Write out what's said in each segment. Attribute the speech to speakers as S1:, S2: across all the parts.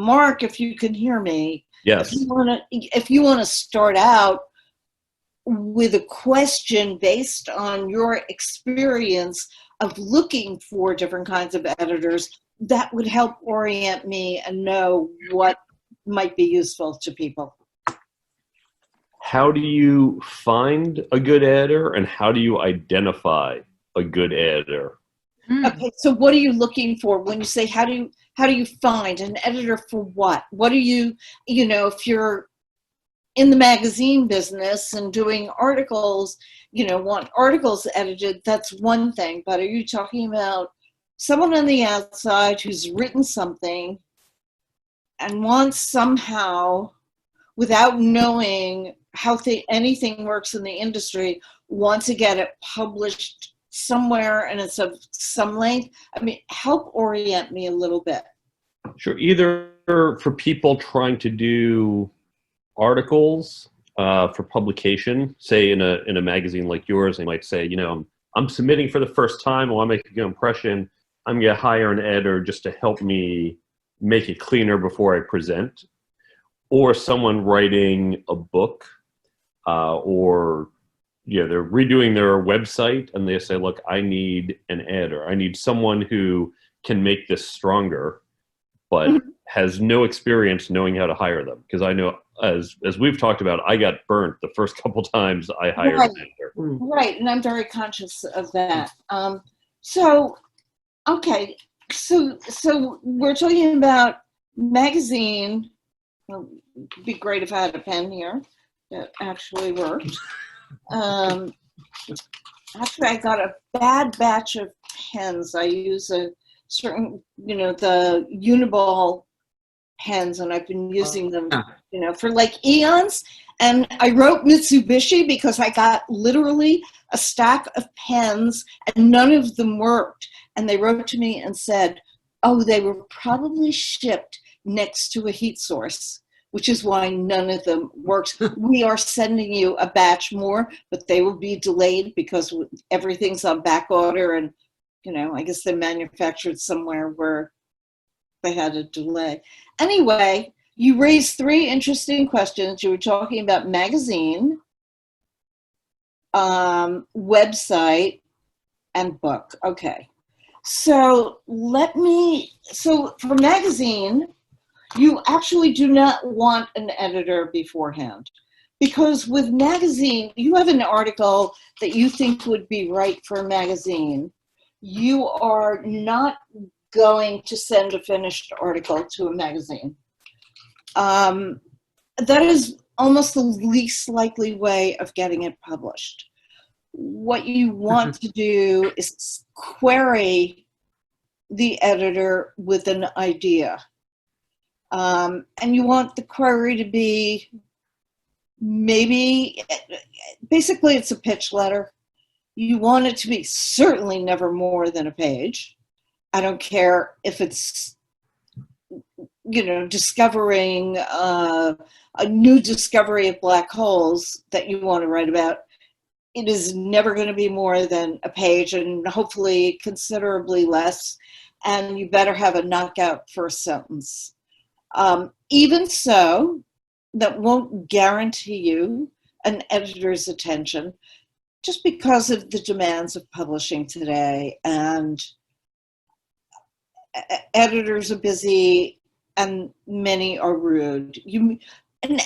S1: Mark, if you can hear me,
S2: Yes.
S1: if you want to start out with a question based on your experience of looking for different kinds of editors, that would help orient me and know what might be useful to people.
S2: How do you find a good editor, and how do you identify a good editor?
S1: Okay, so what are you looking for when you say how do you find an editor for what? What are you if you're in the magazine business and doing articles, want articles edited, that's one thing. But are you talking about someone on the outside who's written something and wants somehow, without knowing how anything works in the industry, wants to get it published somewhere and it's of some length? I mean, help orient me a little bit.
S2: Sure. Either for people trying to do articles for publication, say in a magazine like yours, they might say, I'm submitting for the first time, I want to make a good impression. I'm going to hire an editor just to help me make it cleaner before I present. Or someone writing a book, or they're redoing their website and they say, look, I need an editor. I need someone who can make this stronger, but has no experience knowing how to hire them. Because I know, as we've talked about, I got burnt the first couple times I hired an editor.
S1: Right, and I'm very conscious of that. So we're talking about magazine. Well, it'd be great if I had a pen here that actually worked. Actually, I got a bad batch of pens. I use a certain, the Uniball pens, and I've been using them, for like eons. And I wrote Mitsubishi because I got literally a stack of pens and none of them worked. And they wrote to me and said, oh, they were probably shipped next to a heat source, which is why none of them works. We are sending you a batch more, but they will be delayed because everything's on back order, and I guess they're manufactured somewhere where they had a delay. Anyway, you raised three interesting questions. You were talking about magazine, website, and book. Okay. So for magazine, you actually do not want an editor beforehand, because with magazine, you have an article that you think would be right for a magazine. You are not going to send a finished article to a magazine. That is almost the least likely way of getting it published. What you want to do is query the editor with an idea. And you want the query to be basically it's a pitch letter. You want it to be certainly never more than a page. I don't care if it's, discovering a new discovery of black holes that you want to write about. It is never going to be more than a page, and hopefully considerably less. And you better have a knockout first sentence. Even so, that won't guarantee you an editor's attention, just because of the demands of publishing today. And editors are busy and many are rude. And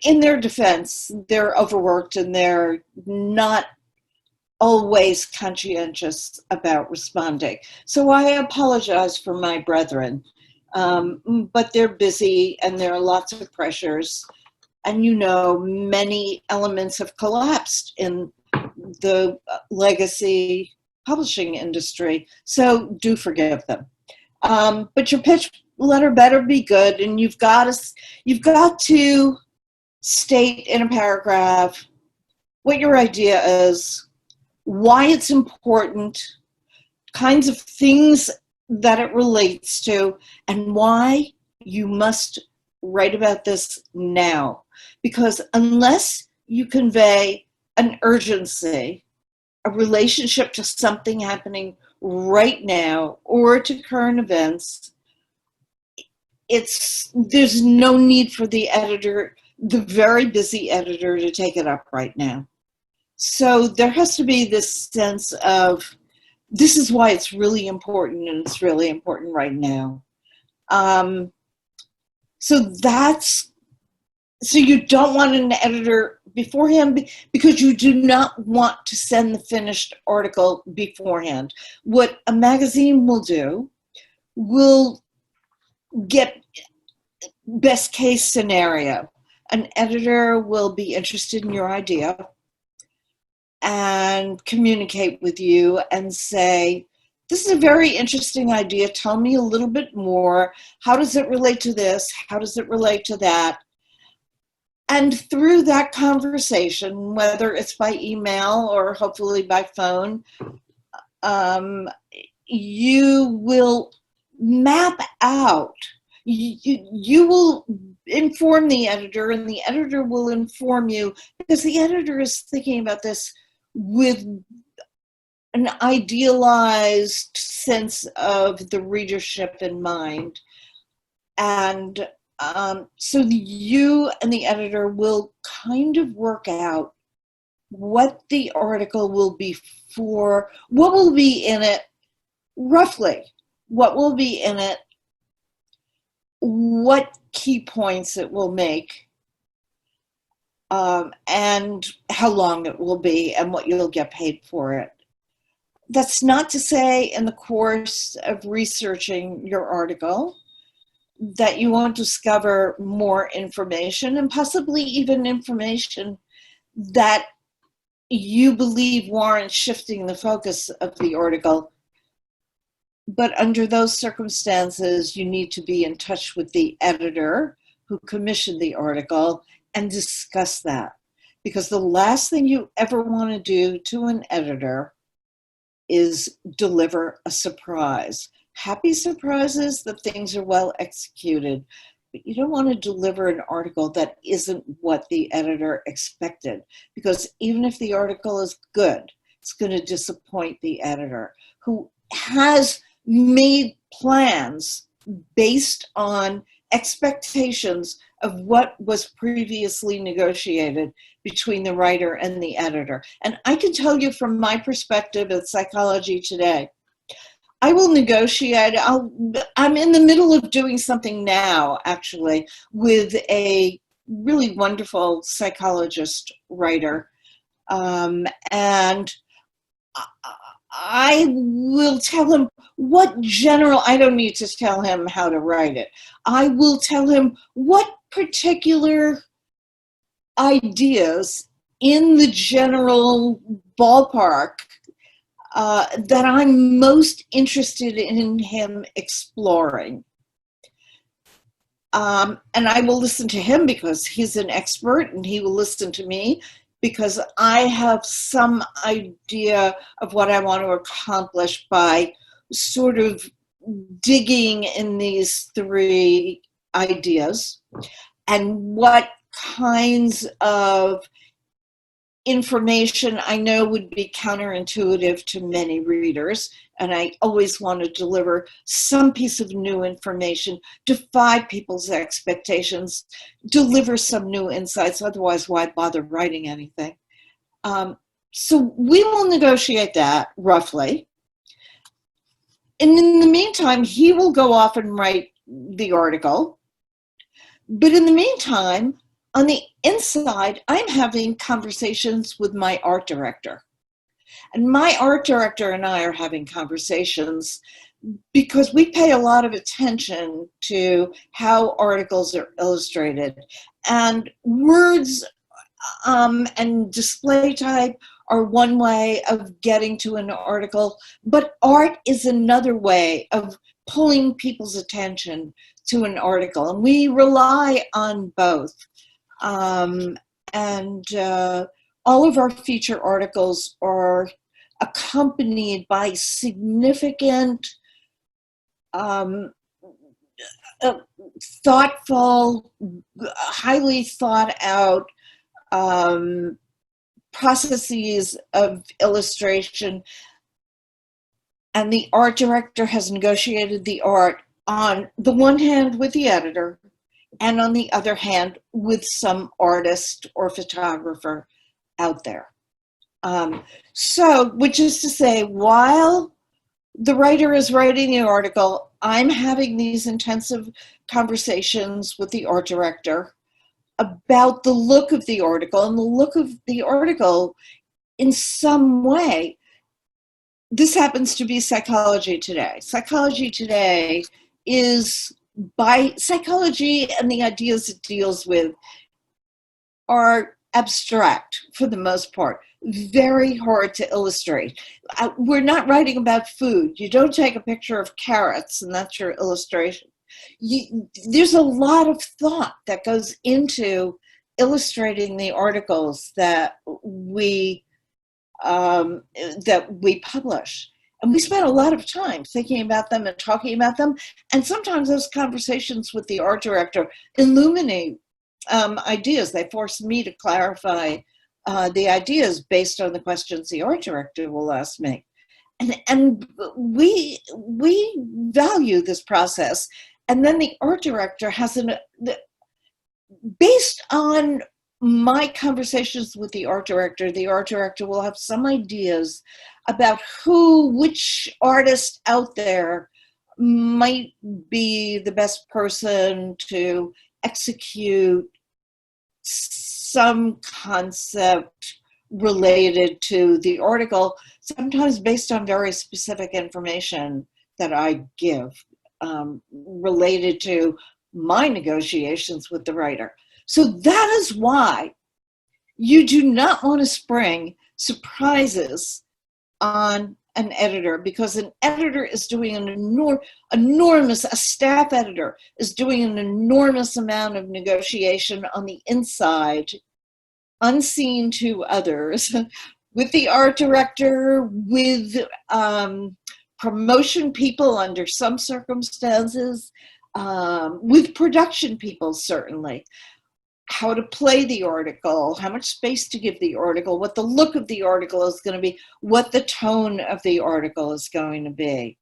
S1: in their defense, they're overworked and they're not always conscientious about responding. So I apologize for my brethren, but they're busy and there are lots of pressures. And many elements have collapsed in the legacy publishing industry. So do forgive them. But your pitch letter better be good, and you've got to state in a paragraph what your idea is, why it's important, kinds of things that it relates to, and why you must write about this now. Because unless you convey an urgency, a relationship to something happening right now or to current events, there's no need for the editor, the very busy editor, to take it up right now. So there has to be this sense of, this is why it's really important, and it's really important right now. So you don't want an editor beforehand, because you do not want to send the finished article beforehand. What a magazine will do will get best case scenario. An editor will be interested in your idea and communicate with you and say, this is a very interesting idea. Tell me a little bit more. How does it relate to this? How does it relate to that? And through that conversation, whether it's by email or hopefully by phone, you will map out, you will inform the editor, and the editor will inform you, because the editor is thinking about this with an idealized sense of the readership in mind. And so you and the editor will kind of work out what the article will be for, what will be in it, roughly, what will be in it, what key points it will make, and how long it will be, and what you'll get paid for it. That's not to say in the course of researching your article that you won't discover more information, and possibly even information that you believe warrants shifting the focus of the article. But under those circumstances, you need to be in touch with the editor who commissioned the article and discuss that. Because the last thing you ever want to do to an editor is deliver a surprise. Happy surprises that things are well executed, but you don't want to deliver an article that isn't what the editor expected, because even if the article is good, it's going to disappoint the editor, who has made plans based on expectations of what was previously negotiated between the writer and the editor. And I can tell you from my perspective at Psychology Today, I will negotiate. I'm in the middle of doing something now, actually, with a really wonderful psychologist writer. And I will tell him I don't need to tell him how to write it. I will tell him what particular ideas in the general ballpark that I'm most interested in him exploring. And I will listen to him because he's an expert, and he will listen to me because I have some idea of what I want to accomplish by sort of digging in these three ideas, and what kinds of information I know would be counterintuitive to many readers. And I always want to deliver some piece of new information, defy people's expectations, deliver some new insights. Otherwise, why bother writing anything? So we will negotiate that roughly. And in the meantime, he will go off and write the article. But in the meantime, on the inside, I'm having conversations with my art director. And my art director and I are having conversations because we pay a lot of attention to how articles are illustrated. And words and display type are one way of getting to an article, but art is another way of pulling people's attention to an article. And we rely on both. All of our feature articles are accompanied by significant, thoughtful, highly thought out processes of illustration. And the art director has negotiated the art on the one hand with the editor, and on the other hand with some artist or photographer out there. So, which is to say, while the writer is writing the article, I'm having these intensive conversations with the art director about the look of the article, and the look of the article in some way. This happens to be Psychology Today. Psychology Today is, by psychology and the ideas it deals with are abstract for the most part, very hard to illustrate. We're not writing about food. You don't take a picture of carrots and that's your illustration. There's a lot of thought that goes into illustrating the articles that we publish. And we spend a lot of time thinking about them and talking about them. And sometimes those conversations with the art director illuminate ideas. They force me to clarify the ideas based on the questions the art director will ask me. And we value this process. And then the art director has based on my conversations with the art director will have some ideas about which artist out there might be the best person to execute some concept related to the article, sometimes based on very specific information that I give related to my negotiations with the writer. So that is why you do not want to spring surprises on an editor, because an editor is doing an enormous, a staff editor is doing an enormous amount of negotiation on the inside, unseen to others, with the art director, with promotion people under some circumstances, with production people certainly. How to play the article, how much space to give the article, what the look of the article is going to be, what the tone of the article is going to be.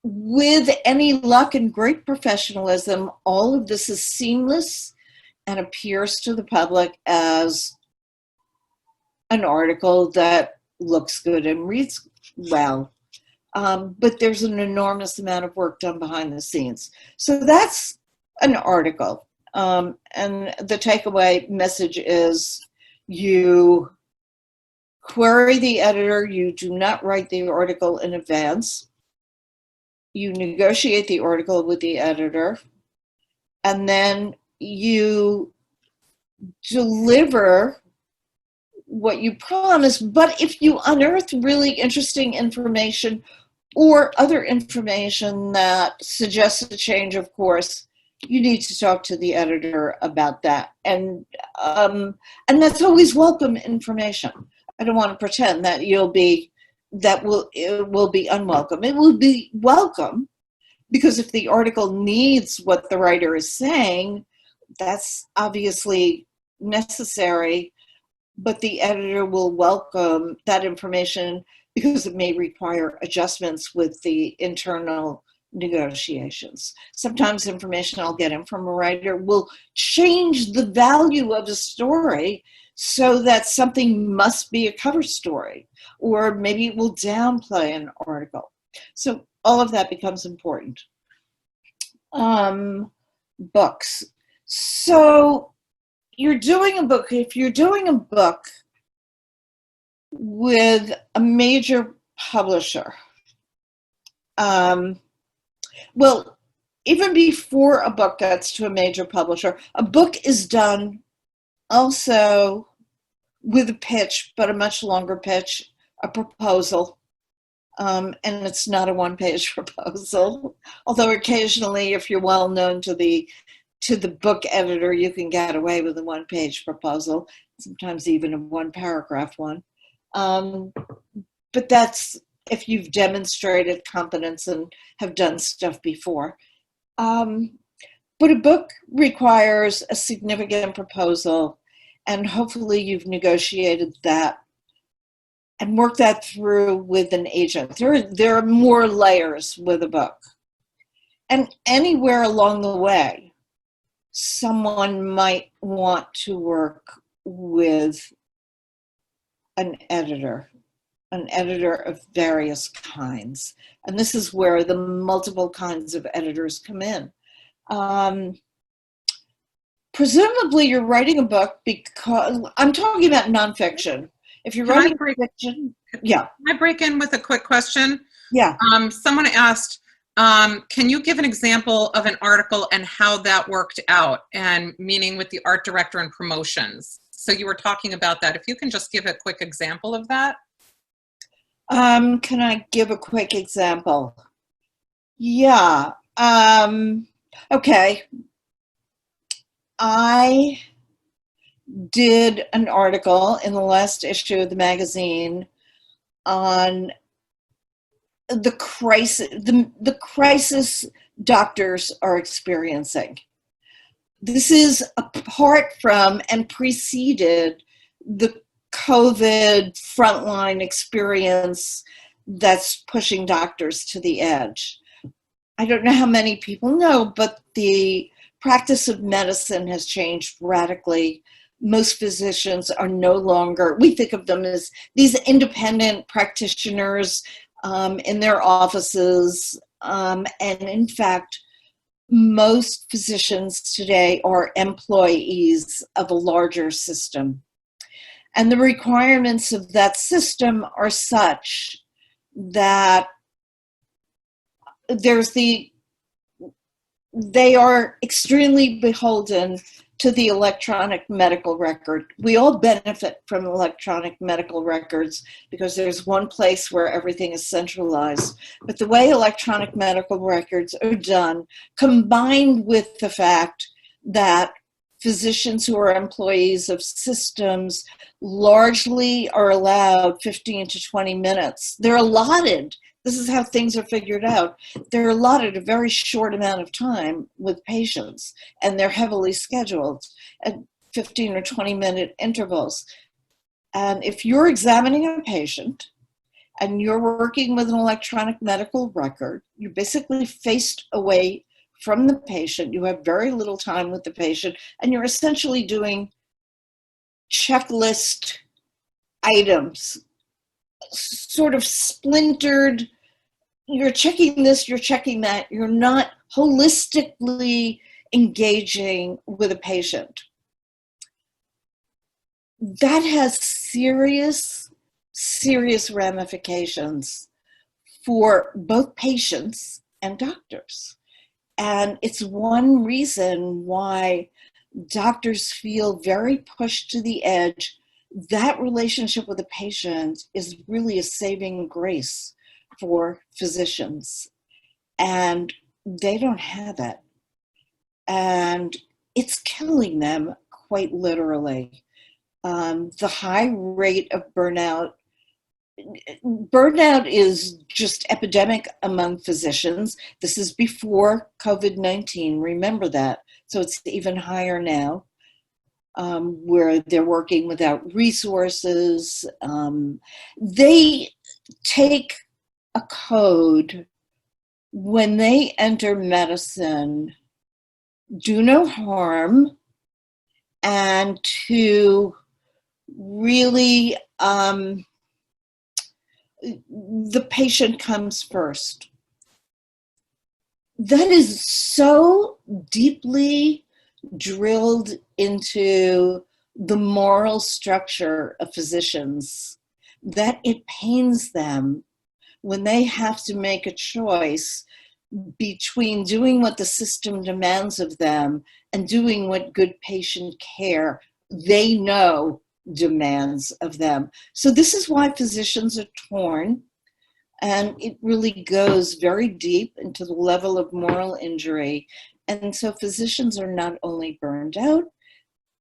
S1: With any luck and great professionalism, all of this is seamless and appears to the public as an article that looks good and reads well. But there's an enormous amount of work done behind the scenes. So that's an article. And the takeaway message is you query the editor, you do not write the article in advance. You negotiate the article with the editor, and then you deliver what you promise. But if you unearth really interesting information or other information that suggests a change of course, you need to talk to the editor about that. And that's always welcome information. I don't want to pretend that it will be unwelcome. It will be welcome, because if the article needs what the writer is saying, that's obviously necessary, but the editor will welcome that information because it may require adjustments with the internal negotiations. Sometimes information I'll get in from a writer will change the value of a story so that something must be a cover story, or maybe it will downplay an article. So all of that becomes important. Books. So you're doing a book, if you're doing a book with a major publisher, well, even before a book gets to a major publisher, a book is done also with a pitch, but a much longer pitch, a proposal. And it's not a one-page proposal, although occasionally, if you're well known to the book editor, you can get away with a one-page proposal, sometimes even a one-paragraph one. But that's if you've demonstrated competence and have done stuff before. But a book requires a significant proposal, and hopefully you've negotiated that and work that through with an agent. There are more layers with a book. And anywhere along the way, someone might want to work with an editor of various kinds. And this is where the multiple kinds of editors come in. Presumably you're writing a book because, I'm talking about nonfiction. If you're writing fiction, yeah.
S3: Can I break in with a quick question?
S1: Yeah.
S3: Someone asked, can you give an example of an article and how that worked out, and meaning with the art director and promotions? So you were talking about that. If you can just give a quick example of that.
S1: Can I give a quick example? Yeah. Okay. I did an article in the last issue of the magazine on the crisis doctors are experiencing. This is apart from and preceded the COVID frontline experience that's pushing doctors to the edge. I don't know how many people know, but the practice of medicine has changed radically. Most physicians are no longer, we think of them as these independent practitioners in their offices. And in fact, most physicians today are employees of a larger system. And the requirements of that system are such that they are extremely beholden to the electronic medical record. We all benefit from electronic medical records because there's one place where everything is centralized. But the way electronic medical records are done, combined with the fact that physicians who are employees of systems largely are allowed 15 to 20 minutes. They're allotted. This is how things are figured out. They're allotted a very short amount of time with patients, and they're heavily scheduled at 15 or 20-minute intervals. And if you're examining a patient and you're working with an electronic medical record, you're basically faced away from the patient. You have very little time with the patient, and you're essentially doing checklist items, sort of splintered. You're checking this, you're checking that. You're not holistically engaging with a patient. That has serious, serious ramifications for both patients and doctors. And it's one reason why doctors feel very pushed to the edge. That relationship with the patient is really a saving grace for physicians, and they don't have it. And it's killing them quite literally. The high rate of burnout is just epidemic among physicians. This is before COVID-19, remember that. So it's even higher now, where they're working without resources. They take a code when they enter medicine: do no harm, and to really, the patient comes first. That is so deeply drilled into the moral structure of physicians that it pains them when they have to make a choice between doing what the system demands of them and doing what good patient care they know demands of them. So this is why physicians are torn, and it really goes very deep into the level of moral injury. And so physicians are not only burned out,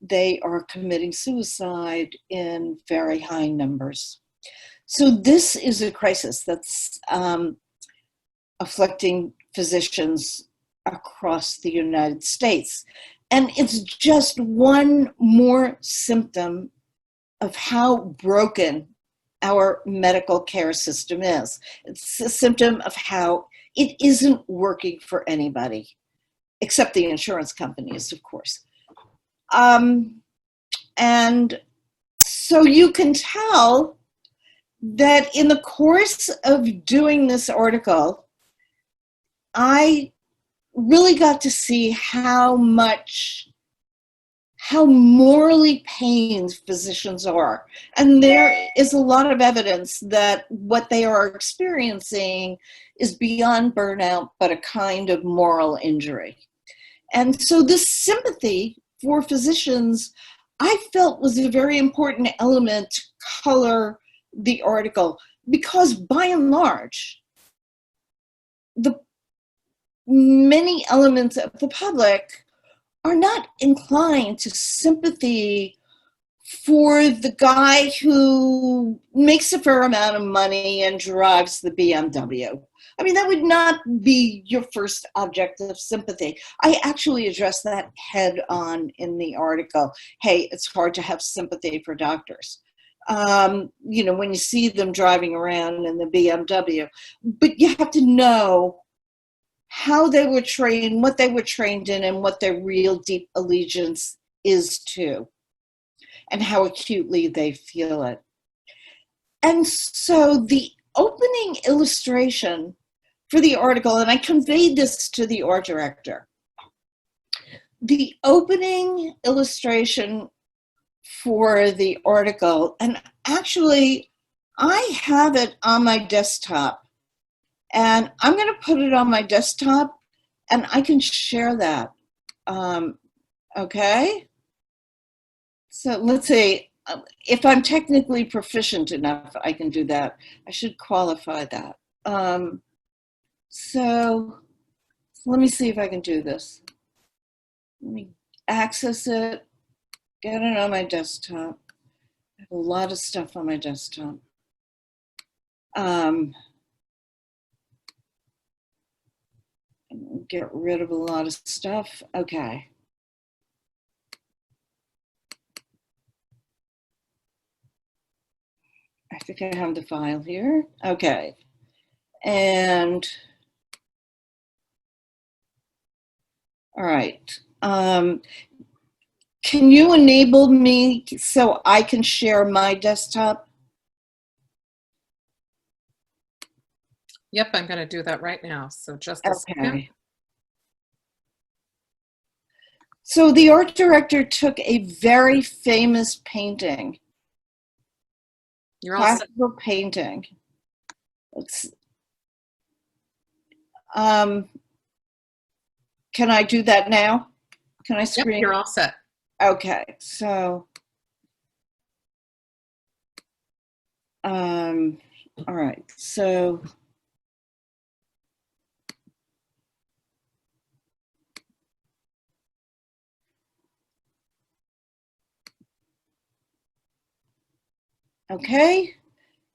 S1: they are committing suicide in very high numbers. So this is a crisis that's afflicting physicians across the United States. And it's just one more symptom of how broken our medical care system is. It's a symptom of how it isn't working for anybody, except the insurance companies, of course. And so you can tell that in the course of doing this article, I really got to see how morally pained physicians are. And there is a lot of evidence that what they are experiencing is beyond burnout, but a kind of moral injury. And so this sympathy for physicians, I felt, was a very important element to color the article, because by and large, the many elements of the public are not inclined to sympathy for the guy who makes a fair amount of money and drives the BMW. I mean, that would not be your first object of sympathy. I actually address that head on in the article. Hey, it's hard to have sympathy for doctors. When you see them driving around in the BMW, but you have to know how they were trained, what they were trained in, and what their real deep allegiance is to, and how acutely they feel it. And so the opening illustration for the article, and I conveyed this to the art director, the opening illustration for the article, and actually I have it on my desktop, and I'm going to put it on my desktop and I can share that. Okay? So let's see, if I'm technically proficient enough, I can do that. I should qualify that. So let me see if I can do this. Let me access it, get it on my desktop. I have a lot of stuff on my desktop. Get rid of a lot of stuff. Okay. I think I have the file here. Okay. And all right. Can you enable me so I can share my desktop?
S3: Yep, I'm going to do that right now. So just a second.
S1: So the art director took a very famous painting.
S3: You're all set.
S1: Classical painting. Can I do that now? Can I screen?
S3: Yep, you're all set.
S1: Okay, so all right, so okay,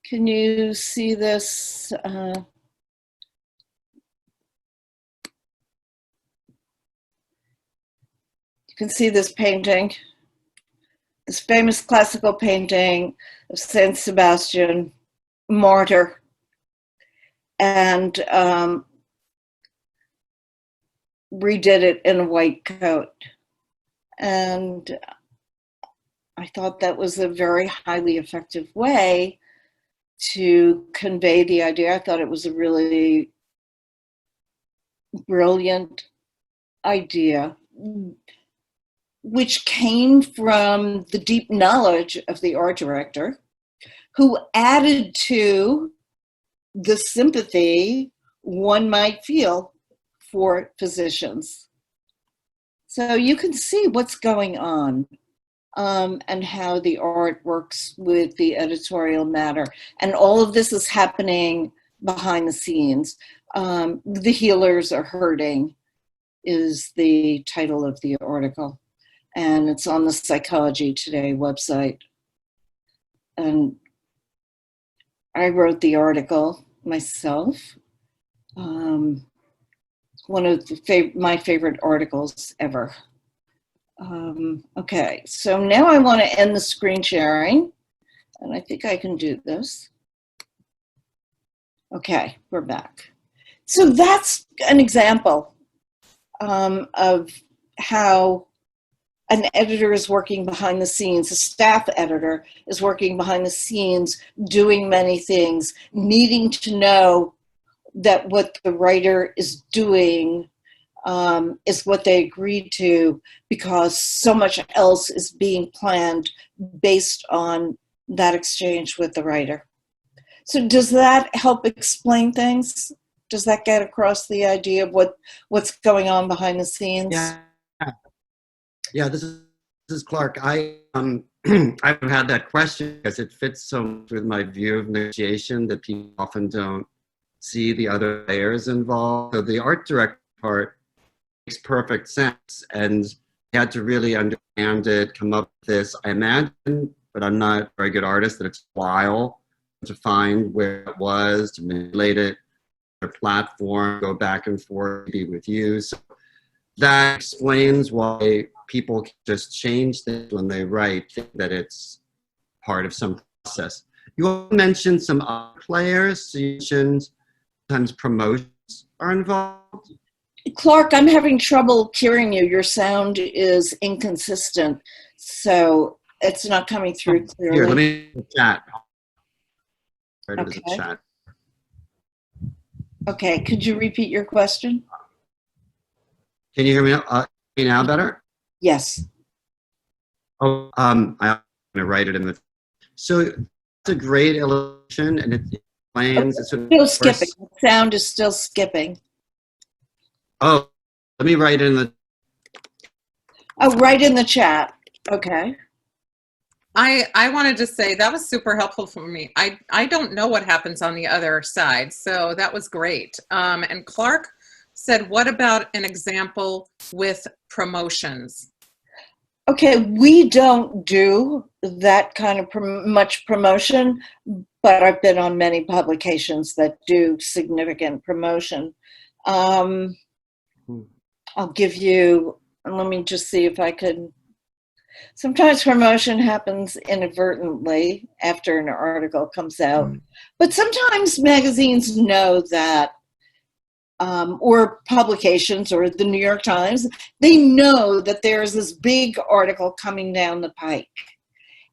S1: can you see this? You can see this painting, this famous classical painting of Saint Sebastian, martyr, and redid it in a white coat. And I thought that was a very highly effective way to convey the idea. I thought it was a really brilliant idea, which came from the deep knowledge of the art director, who added to the sympathy one might feel for physicians. So you can see what's going on. And how the art works with the editorial matter. And all of this is happening behind the scenes. The Healers Are Hurting is the title of the article. And it's on the Psychology Today website. And I wrote the article myself. One of my favorite articles ever. Okay, so now I want to end the screen sharing, And I think I can do this. Okay, we're back. So that's an example of how an editor is working behind the scenes, a staff editor is working behind the scenes, doing many things, needing to know that what the writer is doing is what they agreed to, because so much else is being planned based on that exchange with the writer. So does that help explain things? Does that get across the idea of what's going on behind the scenes?
S4: Yeah, this is Clark. I I've had that question because it fits so much with my view of negotiation that people often don't see the other layers involved. So the art director part makes perfect sense, and I had to really understand it, come up with this. I imagine, but I'm not a very good artist, that it's a while to find where it was, to manipulate it, their platform, go back and forth, maybe with you. So that explains why people can just change things when they write, think that it's part of some process. You also mentioned some other players. So you mentioned sometimes promotions are involved.
S1: Clark, I'm having trouble hearing you. Your sound is inconsistent, so it's not coming through clearly.
S4: Here, let me chat.
S1: Okay.
S4: Chat.
S1: Okay, could you repeat your question?
S4: Can you hear me now better?
S1: Yes.
S4: Oh, I'm going to write it in the. So it's a great illustration, and it explains. It's
S1: Still skipping. The sound is still skipping.
S4: Oh, let me write in the.
S1: Oh, right in the chat. Okay.
S3: I wanted to say that was super helpful for me. I don't know what happens on the other side, so that was great. And Clark said, what about an example with promotions?
S1: Okay, we don't do that kind of much promotion, but I've been on many publications that do significant promotion. I'll give you, let me just see if I could. Sometimes promotion happens inadvertently after an article comes out, but sometimes magazines know that, or publications or the New York Times, they know that there's this big article coming down the pike,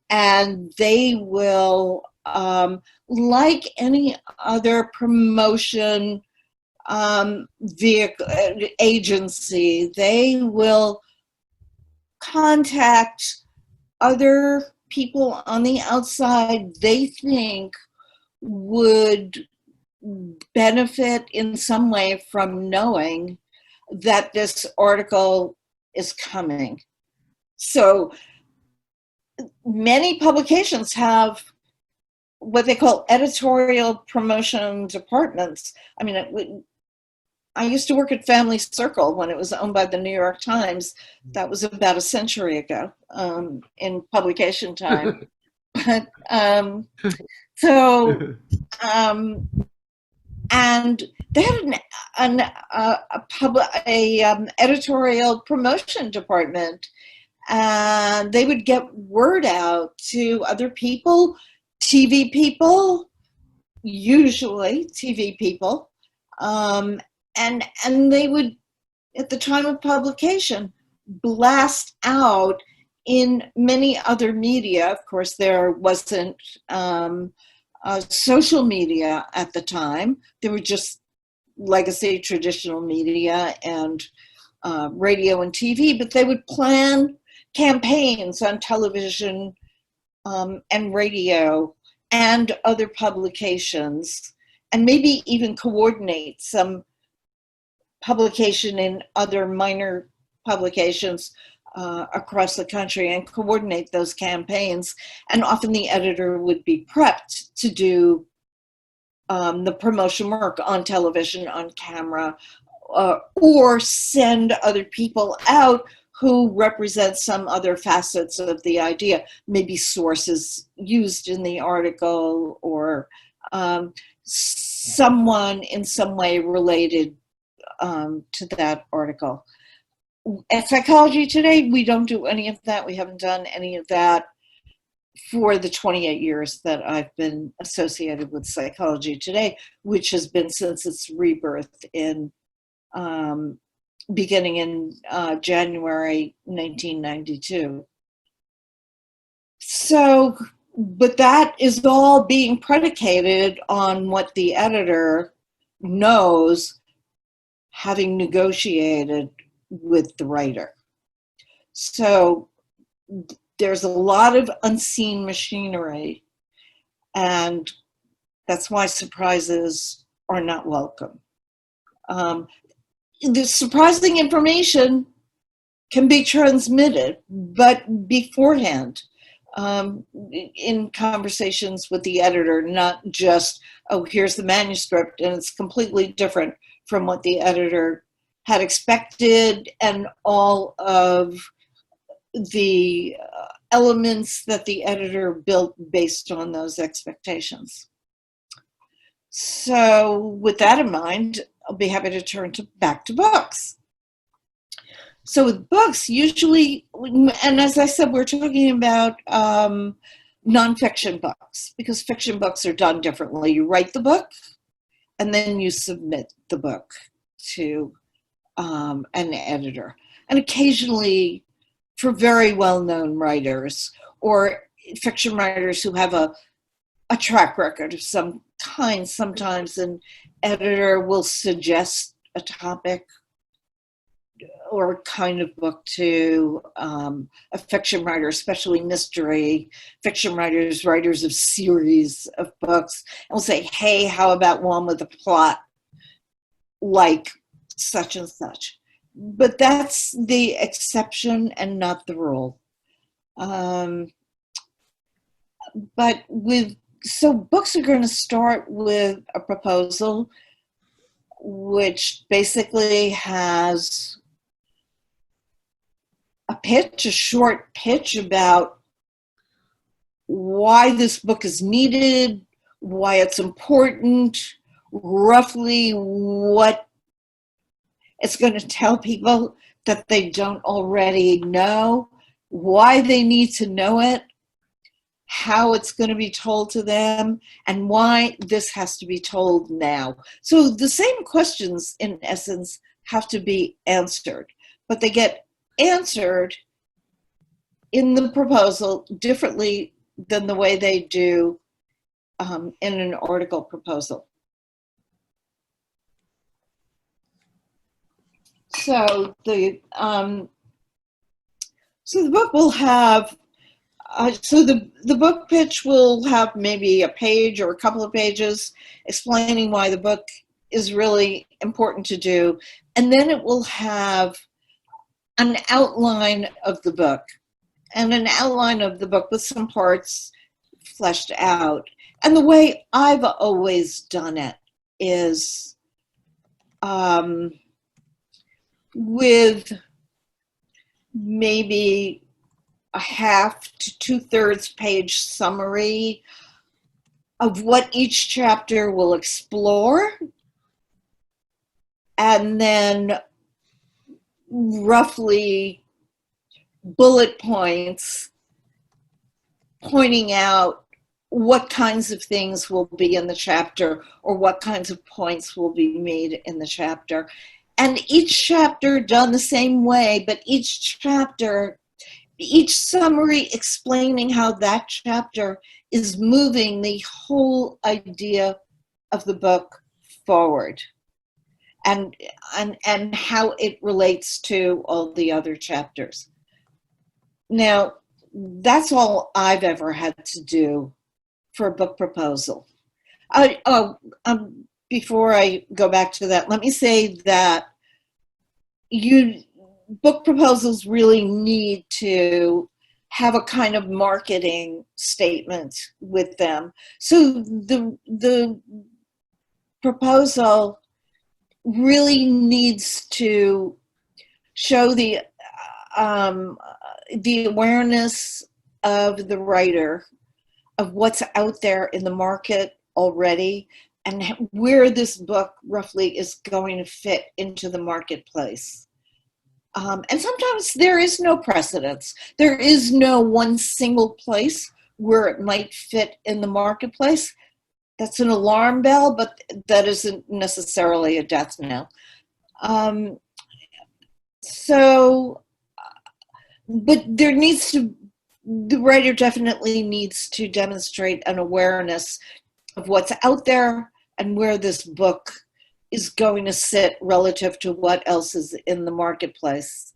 S1: and they will, like any other promotion vehicle, agency, they will contact other people on the outside they think would benefit in some way from knowing that this article is coming. So many publications have what they call editorial promotion departments. I mean, I used to work at Family Circle when it was owned by the New York Times. That was about a century ago in publication time. But, and they had an editorial promotion department, and they would get word out to other people, TV people, usually TV people, and they would, at the time of publication, blast out in many other media. Of course, there wasn't social media at the time. There were just legacy traditional media and radio and TV, but they would plan campaigns on television and radio and other publications, and maybe even coordinate some publication in other minor publications across the country and coordinate those campaigns. And often the editor would be prepped to do the promotion work on television, on camera, or send other people out who represent some other facets of the idea, maybe sources used in the article, or someone in some way related to that article. At Psychology Today, we don't do any of that. We haven't done any of that for the 28 years that I've been associated with Psychology Today, which has been since its rebirth in beginning in January 1992. So, but that is all being predicated on what the editor knows, having negotiated with the writer. So there's a lot of unseen machinery, and that's why surprises are not welcome. The surprising information can be transmitted, but beforehand, in conversations with the editor, not just, oh, here's the manuscript, and it's completely different from what the editor had expected, and all of the elements that the editor built based on those expectations. So with that in mind, I'll be happy to turn back to books. So with books, usually, and as I said, we're talking about nonfiction books, because fiction books are done differently. You write the book, and then you submit the book to an editor. And occasionally, for very well-known writers or fiction writers who have a track record of some kind, sometimes an editor will suggest a topic or a kind of book to a fiction writer, especially mystery fiction writers, writers of series of books, and will say, hey, how about one with a plot like such and such? But that's the exception and not the rule. So books are going to start with a proposal, which basically has a pitch, a short pitch about why this book is needed, why it's important, roughly what it's going to tell people that they don't already know, why they need to know it, how it's going to be told to them, and why this has to be told now. So the same questions, in essence, have to be answered, but they get answered in the proposal differently than the way they do in an article proposal. So the book will have, the book pitch will have maybe a page or a couple of pages explaining why the book is really important to do. And then it will have an outline of the book, and an outline of the book with some parts fleshed out. And the way I've always done it is with maybe a half to 2/3 page summary of what each chapter will explore, and then roughly bullet points pointing out what kinds of things will be in the chapter or what kinds of points will be made in the chapter. And each chapter done the same way, but each chapter, each summary explaining how that chapter is moving the whole idea of the book forward, and how it relates to all the other chapters. Now, that's all I've ever had to do for a book proposal. Before I go back to that, let me say that book proposals really need to have a kind of marketing statement with them. So the proposal really needs to show the awareness of the writer of what's out there in the market already, and where this book roughly is going to fit into the marketplace. And sometimes there is no precedence. There is no one single place where it might fit in the marketplace, that's an alarm bell, but that isn't necessarily a death knell. So, but there needs to, the writer definitely needs to demonstrate an awareness of what's out there and where this book is going to sit relative to what else is in the marketplace.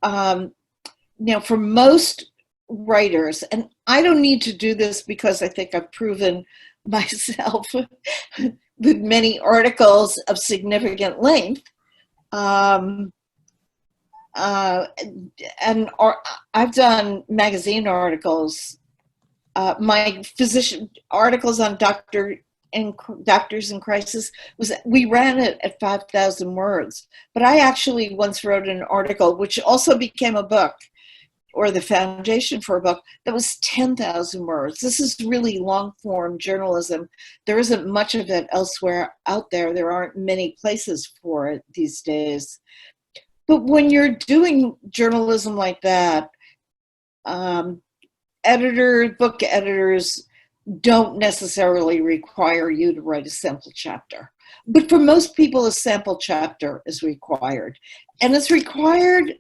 S1: Now, for most writers, and I don't need to do this because I think I've proven myself with many articles of significant length, and I've done magazine articles, my physician articles on doctors in crisis we ran it at 5,000 words, but I actually once wrote an article which also became a book, or the foundation for a book, that was 10,000 words. This is really long form journalism. There isn't much of it elsewhere out there. There aren't many places for it these days. But when you're doing journalism like that, book editors don't necessarily require you to write a sample chapter. But for most people, a sample chapter is required. And it's required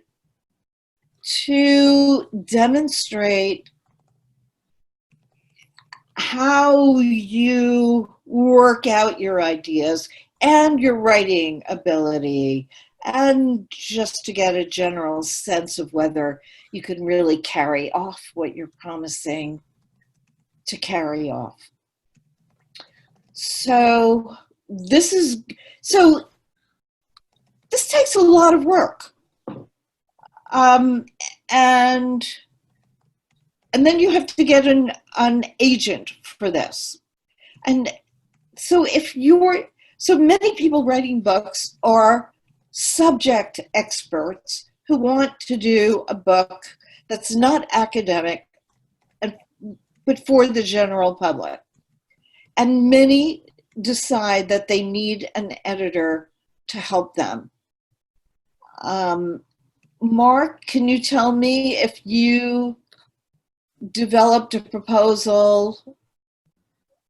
S1: to demonstrate how you work out your ideas and your writing ability, and just to get a general sense of whether you can really carry off what you're promising to carry off. So this takes a lot of work. And then you have to get an agent for this. And so so many people writing books are subject experts who want to do a book that's not academic, but for the general public. And many decide that they need an editor to help them. Mark, can you tell me if you developed a proposal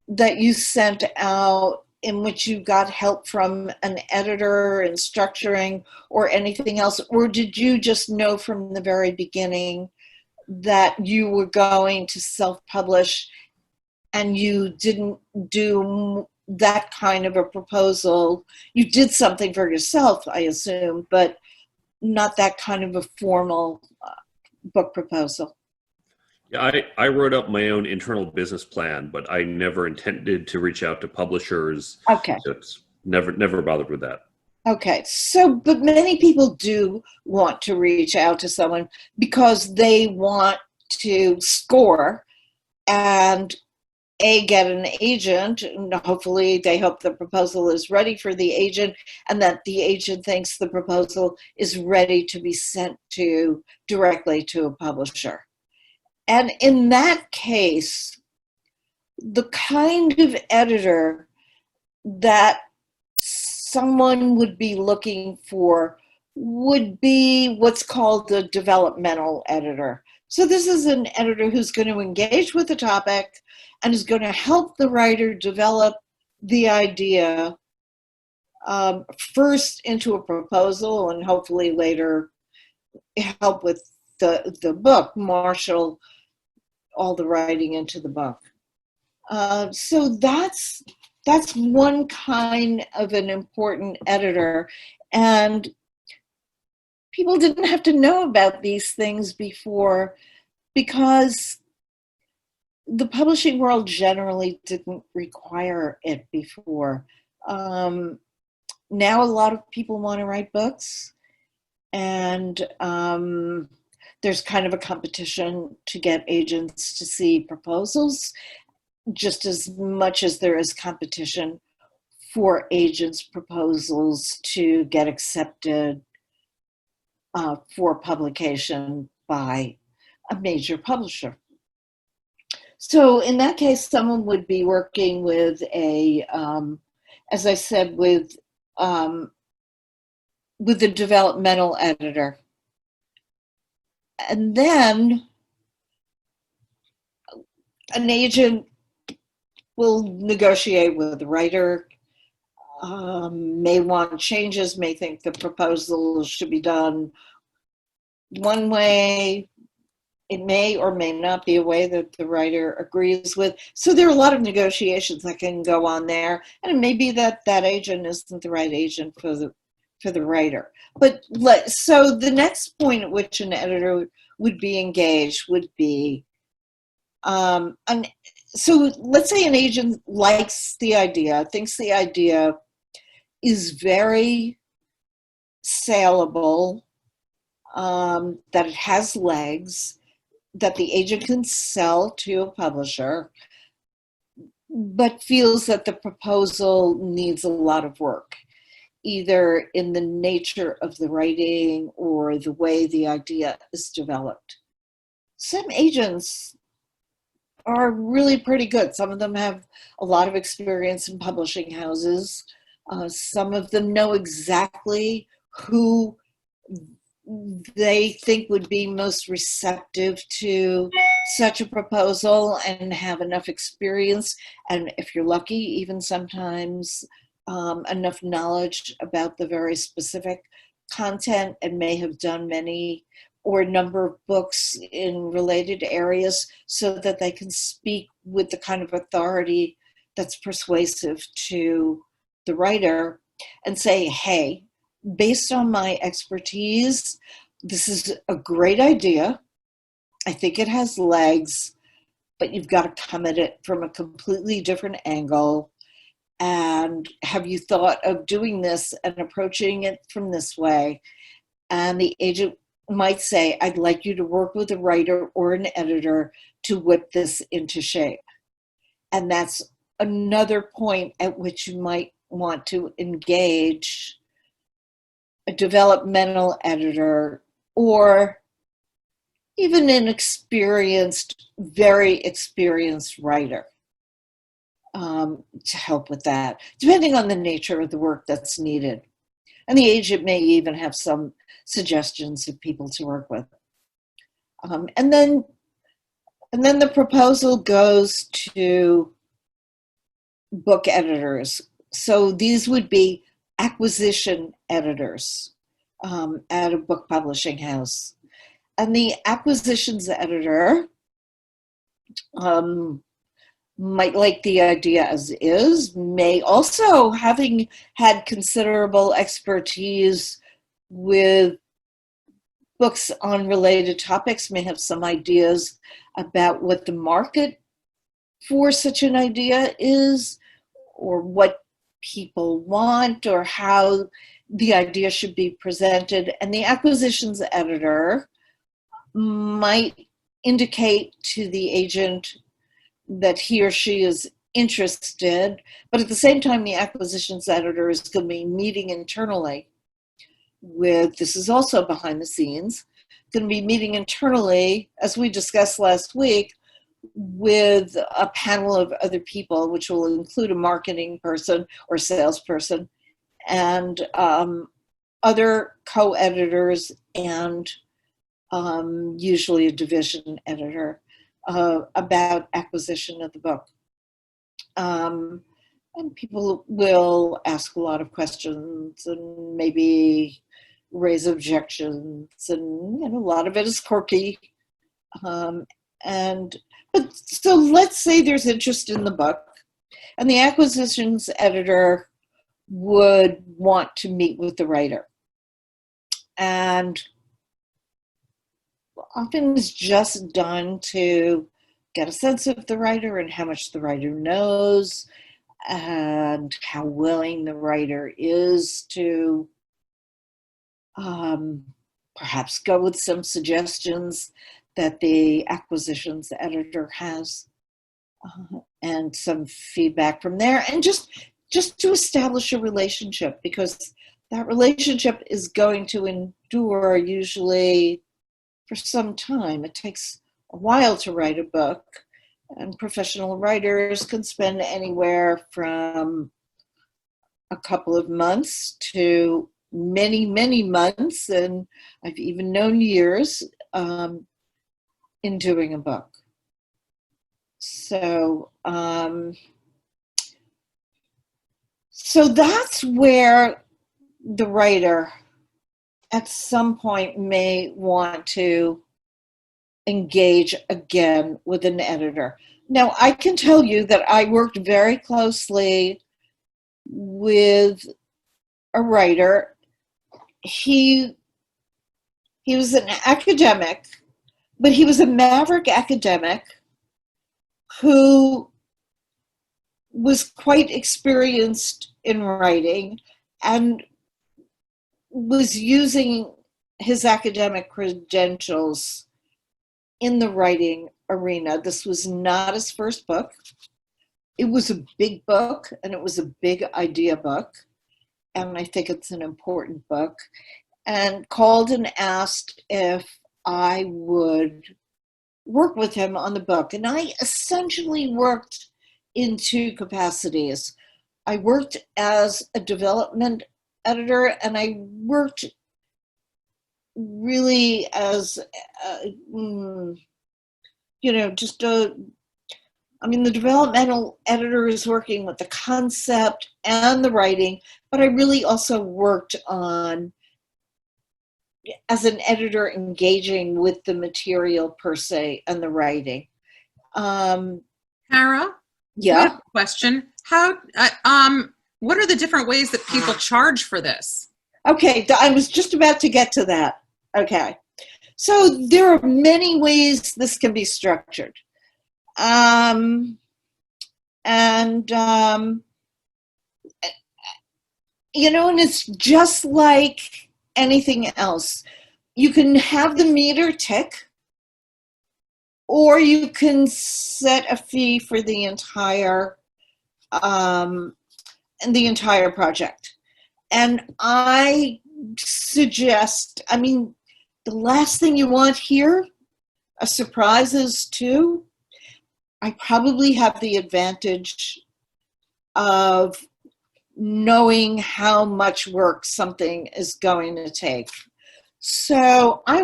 S1: that you sent out in which you got help from an editor in structuring or anything else? Or did you just know from the very beginning that you were going to self-publish and you didn't do that kind of a proposal? You did something for yourself, I assume, but not that kind of a formal book proposal.
S2: Yeah, I wrote up my own internal business plan, but I never intended to reach out to publishers.
S1: Okay.
S2: So it's never bothered with that.
S1: Okay, so, but many people do want to reach out to someone because they want to score and get an agent, and hopefully they hope the proposal is ready for the agent and that the agent thinks the proposal is ready to be sent directly to a publisher. And in that case, the kind of editor that someone would be looking for would be what's called the developmental editor. So this is an editor who's going to engage with the topic and is going to help the writer develop the idea first into a proposal, and hopefully later help with the book, marshal all the writing into the book. So that's one kind of an important editor. And people didn't have to know about these things before because the publishing world generally didn't require it before. Now a lot of people want to write books, and there's kind of a competition to get agents to see proposals, just as much as there is competition for agents' proposals to get accepted for publication by a major publisher. So in that case, someone would be working with as I said, with the developmental editor. And then an agent will negotiate with the writer, may want changes, may think the proposal should be done one way. It may or may not be a way that the writer agrees with. So there are a lot of negotiations that can go on there, and it may be that that agent isn't the right agent for the writer. But so the next point at which an editor would be engaged would be, so let's say an agent likes the idea, thinks the idea is very saleable, that it has legs, that the agent can sell to a publisher, but feels that the proposal needs a lot of work, either in the nature of the writing or the way the idea is developed. Some agents are really pretty good. Some of them have a lot of experience in publishing houses. Some of them know exactly who they think would be most receptive to such a proposal and have enough experience, and if you're lucky, even sometimes enough knowledge about the very specific content, and may have done many or a number of books in related areas so that they can speak with the kind of authority that's persuasive to the writer and say, hey, based on my expertise, this is a great idea. I think it has legs, but you've got to come at it from a completely different angle. And have you thought of doing this and approaching it from this way? And the agent might say, I'd like you to work with a writer or an editor to whip this into shape. And that's another point at which you might want to engage a developmental editor or even an experienced, very experienced writer to help with that, depending on the nature of the work that's needed. And the agent may even have some suggestions of people to work with. And then the proposal goes to book editors. So these would be acquisition editors at a book publishing house. And the acquisitions editor might like the idea as is, may also, having had considerable expertise with books on related topics, may have some ideas about what the market for such an idea is, or what people want, or how the idea should be presented. And the acquisitions editor might indicate to the agent that he or she is interested, but at the same time, the acquisitions editor is going to be meeting internally with, this is also behind the scenes, going to be meeting internally, as we discussed last week, with a panel of other people, which will include a marketing person or salesperson and other co-editors and usually a division editor about acquisition of the book. And people will ask a lot of questions and maybe raise objections, and a lot of it is quirky. But so let's say there's interest in the book, and the acquisitions editor would want to meet with the writer. And often it's just done to get a sense of the writer and how much the writer knows and how willing the writer is to perhaps go with some suggestions that the acquisitions editor has and some feedback from there, and just to establish a relationship, because that relationship is going to endure usually for some time. It takes a while to write a book, and professional writers can spend anywhere from a couple of months to many, many months, and I've even known years in doing a book. So, so that's where the writer at some point may want to engage again with an editor. Now, I can tell you that I worked very closely with a writer. He was an academic, but he was a maverick academic who was quite experienced in writing and was using his academic credentials in the writing arena. This was not his first book. It was a big book, and it was a big idea book, and I think it's an important book, and called and asked if I would work with him on the book. And I essentially worked in two capacities. I worked as a development editor, and I worked really as, the developmental editor is working with the concept and the writing, but I really also worked on, as an editor, engaging with the material per se and the writing.
S3: Hara?
S1: Yeah.
S3: I have a question. What are the different ways that people charge for this?
S1: Okay, I was just about to get to that. Okay. So there are many ways this can be structured. And it's just like anything else. You can have the meter tick, or you can set a fee for the entire project. And I suggest, the last thing you want here, a surprise is too, I probably have the advantage of knowing how much work something is going to take. So I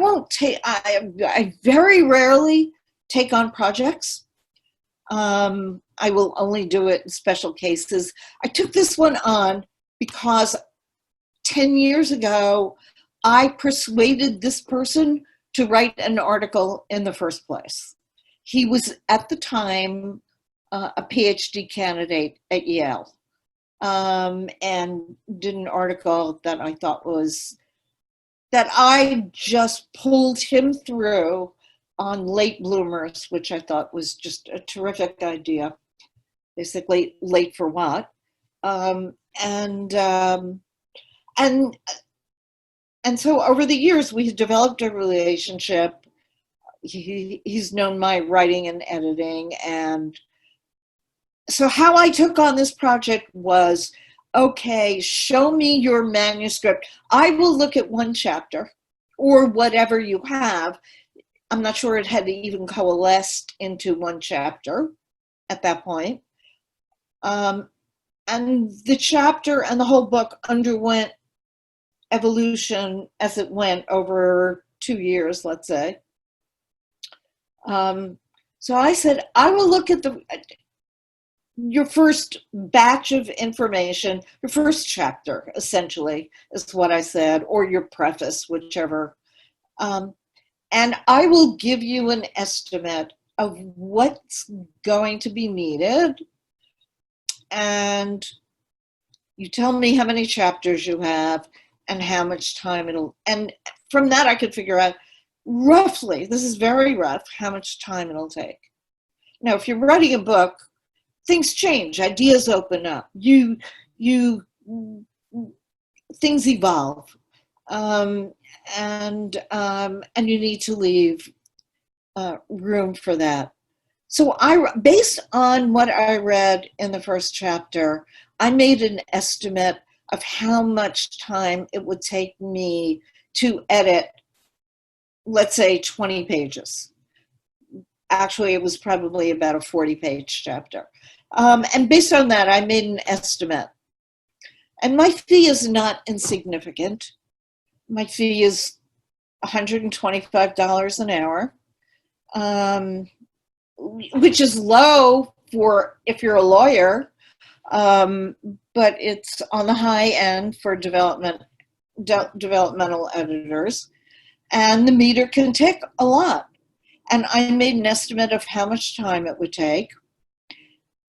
S1: very rarely take on projects. I will only do it in special cases. I took this one on because 10 years ago, I persuaded this person to write an article in the first place. He was at the time a PhD candidate at Yale, and did an article that I thought that I just pulled him through on late bloomers, which I thought was just a terrific idea. Basically, late for what? And so over the years, we developed a relationship. He's known my writing and editing. And so how I took on this project was, okay, show me your manuscript. I will look at one chapter or whatever you have. I'm not sure it had even coalesced into one chapter at that point. And the chapter and the whole book underwent evolution as it went over 2 years, let's say. So I said, I will look at your first batch of information, your first chapter, essentially, is what I said, or your preface, whichever. And I will give you an estimate of what's going to be needed. And you tell me how many chapters you have and how much time and from that I could figure out roughly, this is very rough, how much time it'll take. Now, if you're writing a book, things change, ideas open up, things evolve, and you need to leave room for that. So based on what I read in the first chapter, I made an estimate of how much time it would take me to edit, let's say 20 pages. Actually, it was probably about a 40-page chapter. And based on that, I made an estimate. And my fee is not insignificant. My fee is $125 an hour. which is low for if you're a lawyer, but it's on the high end for developmental editors, and the meter can take a lot. And I made an estimate of how much time it would take,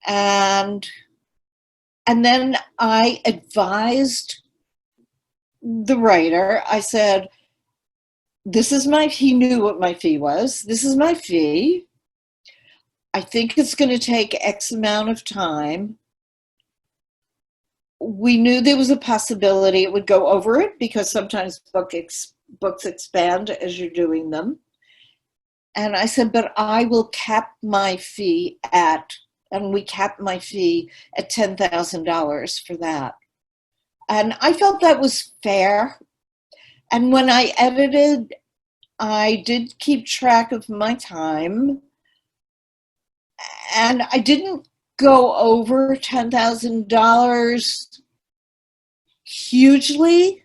S1: and then I advised the writer. I said, "This is he knew what my fee was. This is my fee. I think it's going to take X amount of time." We knew there was a possibility it would go over it because sometimes books expand as you're doing them. And I said, but I will cap my fee and we capped my fee at $10,000 for that. And I felt that was fair. And when I edited, I did keep track of my time. And I didn't go over $10,000 hugely,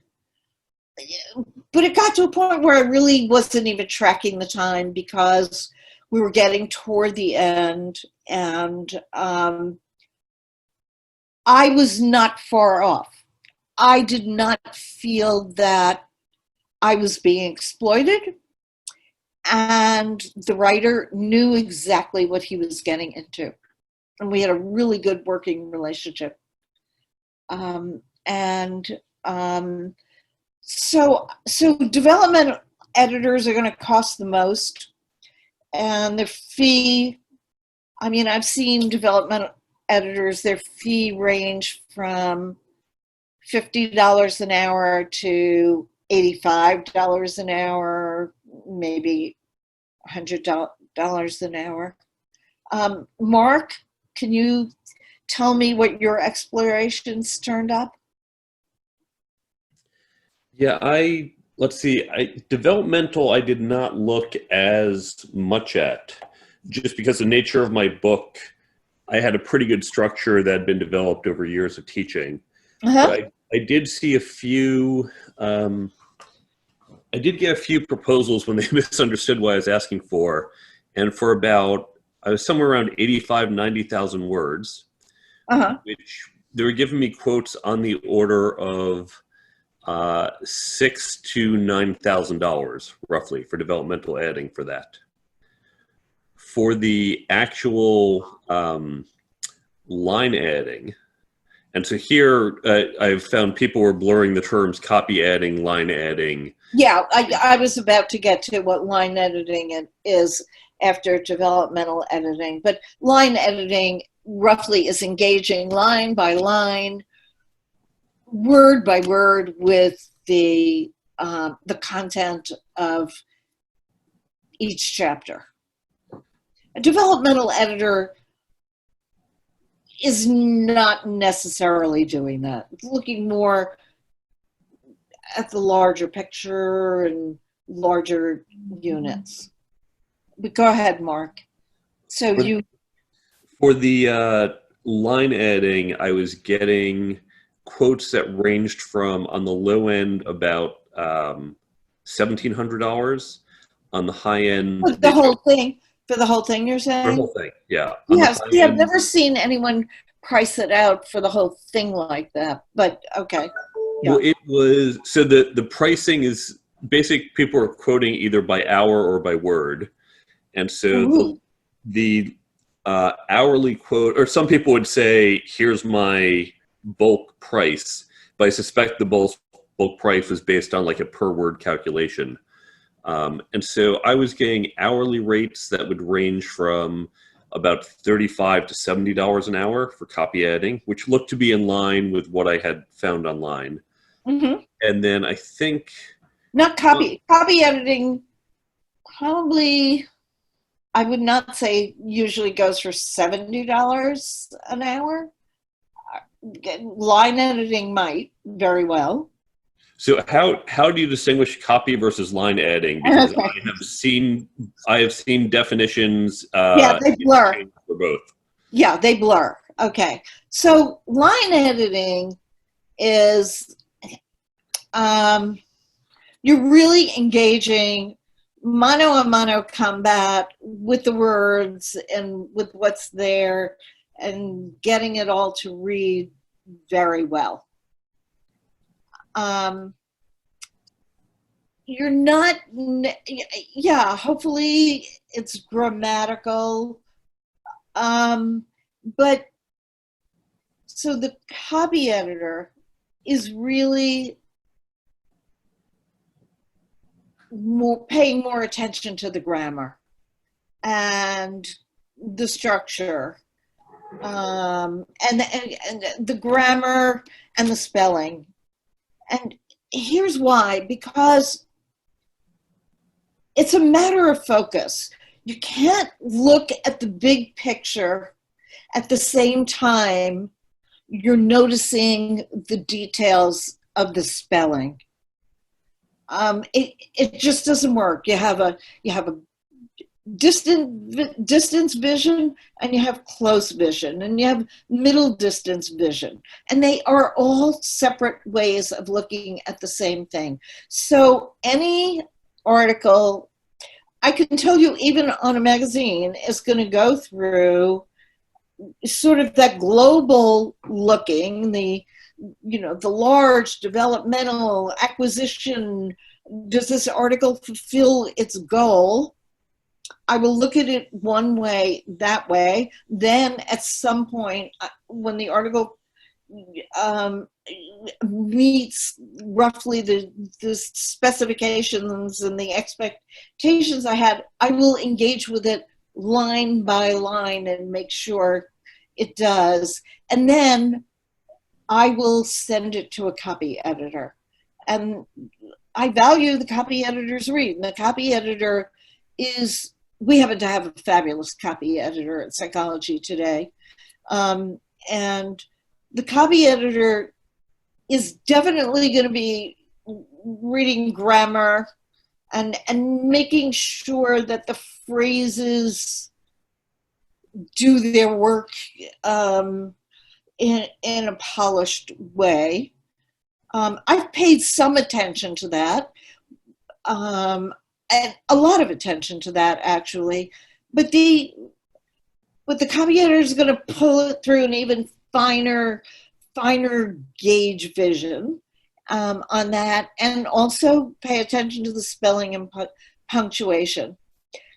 S1: but it got to a point where I really wasn't even tracking the time because we were getting toward the end, and I was not far off. I did not feel that I was being exploited, and the writer knew exactly what he was getting into. And we had a really good working relationship. So development editors are going to cost the most, and their fee, I mean, I've seen development editors, their fee range from $50 an hour to $85 an hour, maybe $100 an hour. Mark, can you tell me what your explorations turned up?
S2: Yeah, let's see, developmental I did not look as much at, just because the nature of my book, I had a pretty good structure that had been developed over years of teaching. But I did see a few, I did get a few proposals when they misunderstood what I was asking for, and for about, I was somewhere around 85, 90,000 words, which they were giving me quotes on the order of $6,000 to $9,000 roughly for developmental editing for that. For the actual line editing, and so here I've found people were blurring the terms copy editing, line editing.
S1: Yeah, I was about to get to what line editing is after developmental editing, but line editing roughly is engaging line by line, word by word with the content of each chapter. A developmental editor is not necessarily doing that. It's looking more at the larger picture and larger units. But go ahead, Mark. So
S2: For the line editing, I was getting quotes that ranged from, on the low end, about $1,700. On the high end,
S1: for the whole thing, you're saying?
S2: the whole thing, yeah.
S1: Yes, yeah, I've never seen anyone price it out for the whole thing like that. But okay. Yeah.
S2: Well, it was, so the pricing is basic. People are quoting either by hour or by word, and so the hourly quote, or some people would say, "Here's my bulk price," but I suspect the bulk price was based on like a per word calculation. And so I was getting hourly rates that would range from about $35 to $70 an hour for copy editing, which looked to be in line with what I had found online. And then I think...
S1: Not copy editing, probably, I would not say usually goes for $70 an hour. Line editing might very well.
S2: So how do you distinguish copy versus line editing? Because I have seen definitions.
S1: Yeah, they blur
S2: for both.
S1: Yeah, they blur. Okay, so line editing is you're really engaging mano-a-mano combat with the words and with what's there and getting it all to read very well. You're not, yeah, hopefully it's grammatical, but so the copy editor is really paying more attention to the grammar and the structure, and the grammar and the spelling. And here's why: because it's a matter of focus. You can't look at the big picture at the same time you're noticing the details of the spelling. It just doesn't work. You have a distance vision, and you have close vision, and you have middle distance vision, and they are all separate ways of looking at the same thing. So any article, I can tell you, even on a magazine, is going to go through sort of that global looking, the large developmental acquisition. Does this article fulfill its goal? I will look at it one way, that way. Then at some point, when the article meets roughly the specifications and the expectations I had, I will engage with it line by line and make sure it does. And then I will send it to a copy editor. And I value the copy editor's read. And the copy editor is, we happen to have a fabulous copy editor at Psychology Today. And the copy editor is definitely going to be reading grammar and making sure that the phrases do their work in a polished way. I've paid some attention to that, and a lot of attention to that, actually. But the copy editor is going to pull it through an even finer gauge vision on that, and also pay attention to the spelling and punctuation.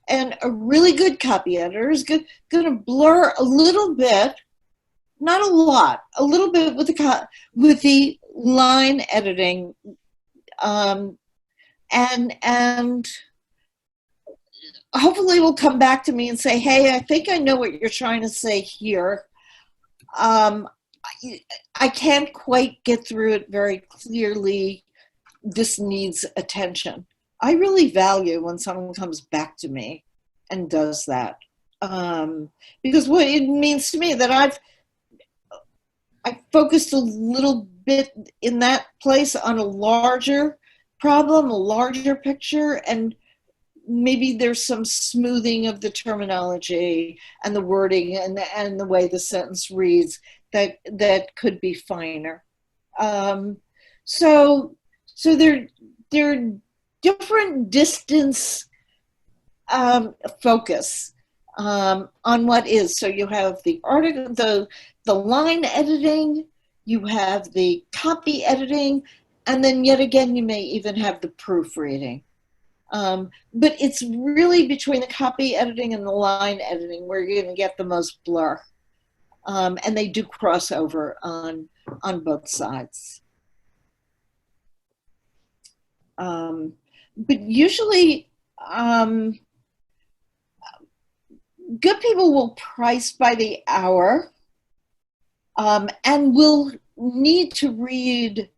S1: And a really good copy editor is going to blur a little bit, not a lot, a little bit with the line editing, and hopefully will come back to me and say, hey, I think I know what you're trying to say here. I can't quite get through it very clearly. This needs attention. I really value when someone comes back to me and does that, because what it means to me that I focused a little bit in that place on a larger problem, a larger picture, and maybe there's some smoothing of the terminology and the wording and the way the sentence reads that could be finer. So they're different distance focus on what is. So you have the article, the line editing, you have the copy editing, and then yet again you may even have the proofreading. But it's really between the copy editing and the line editing where you're going to get the most blur. And they do cross over on both sides. But usually, good people will price by the hour, and will need to read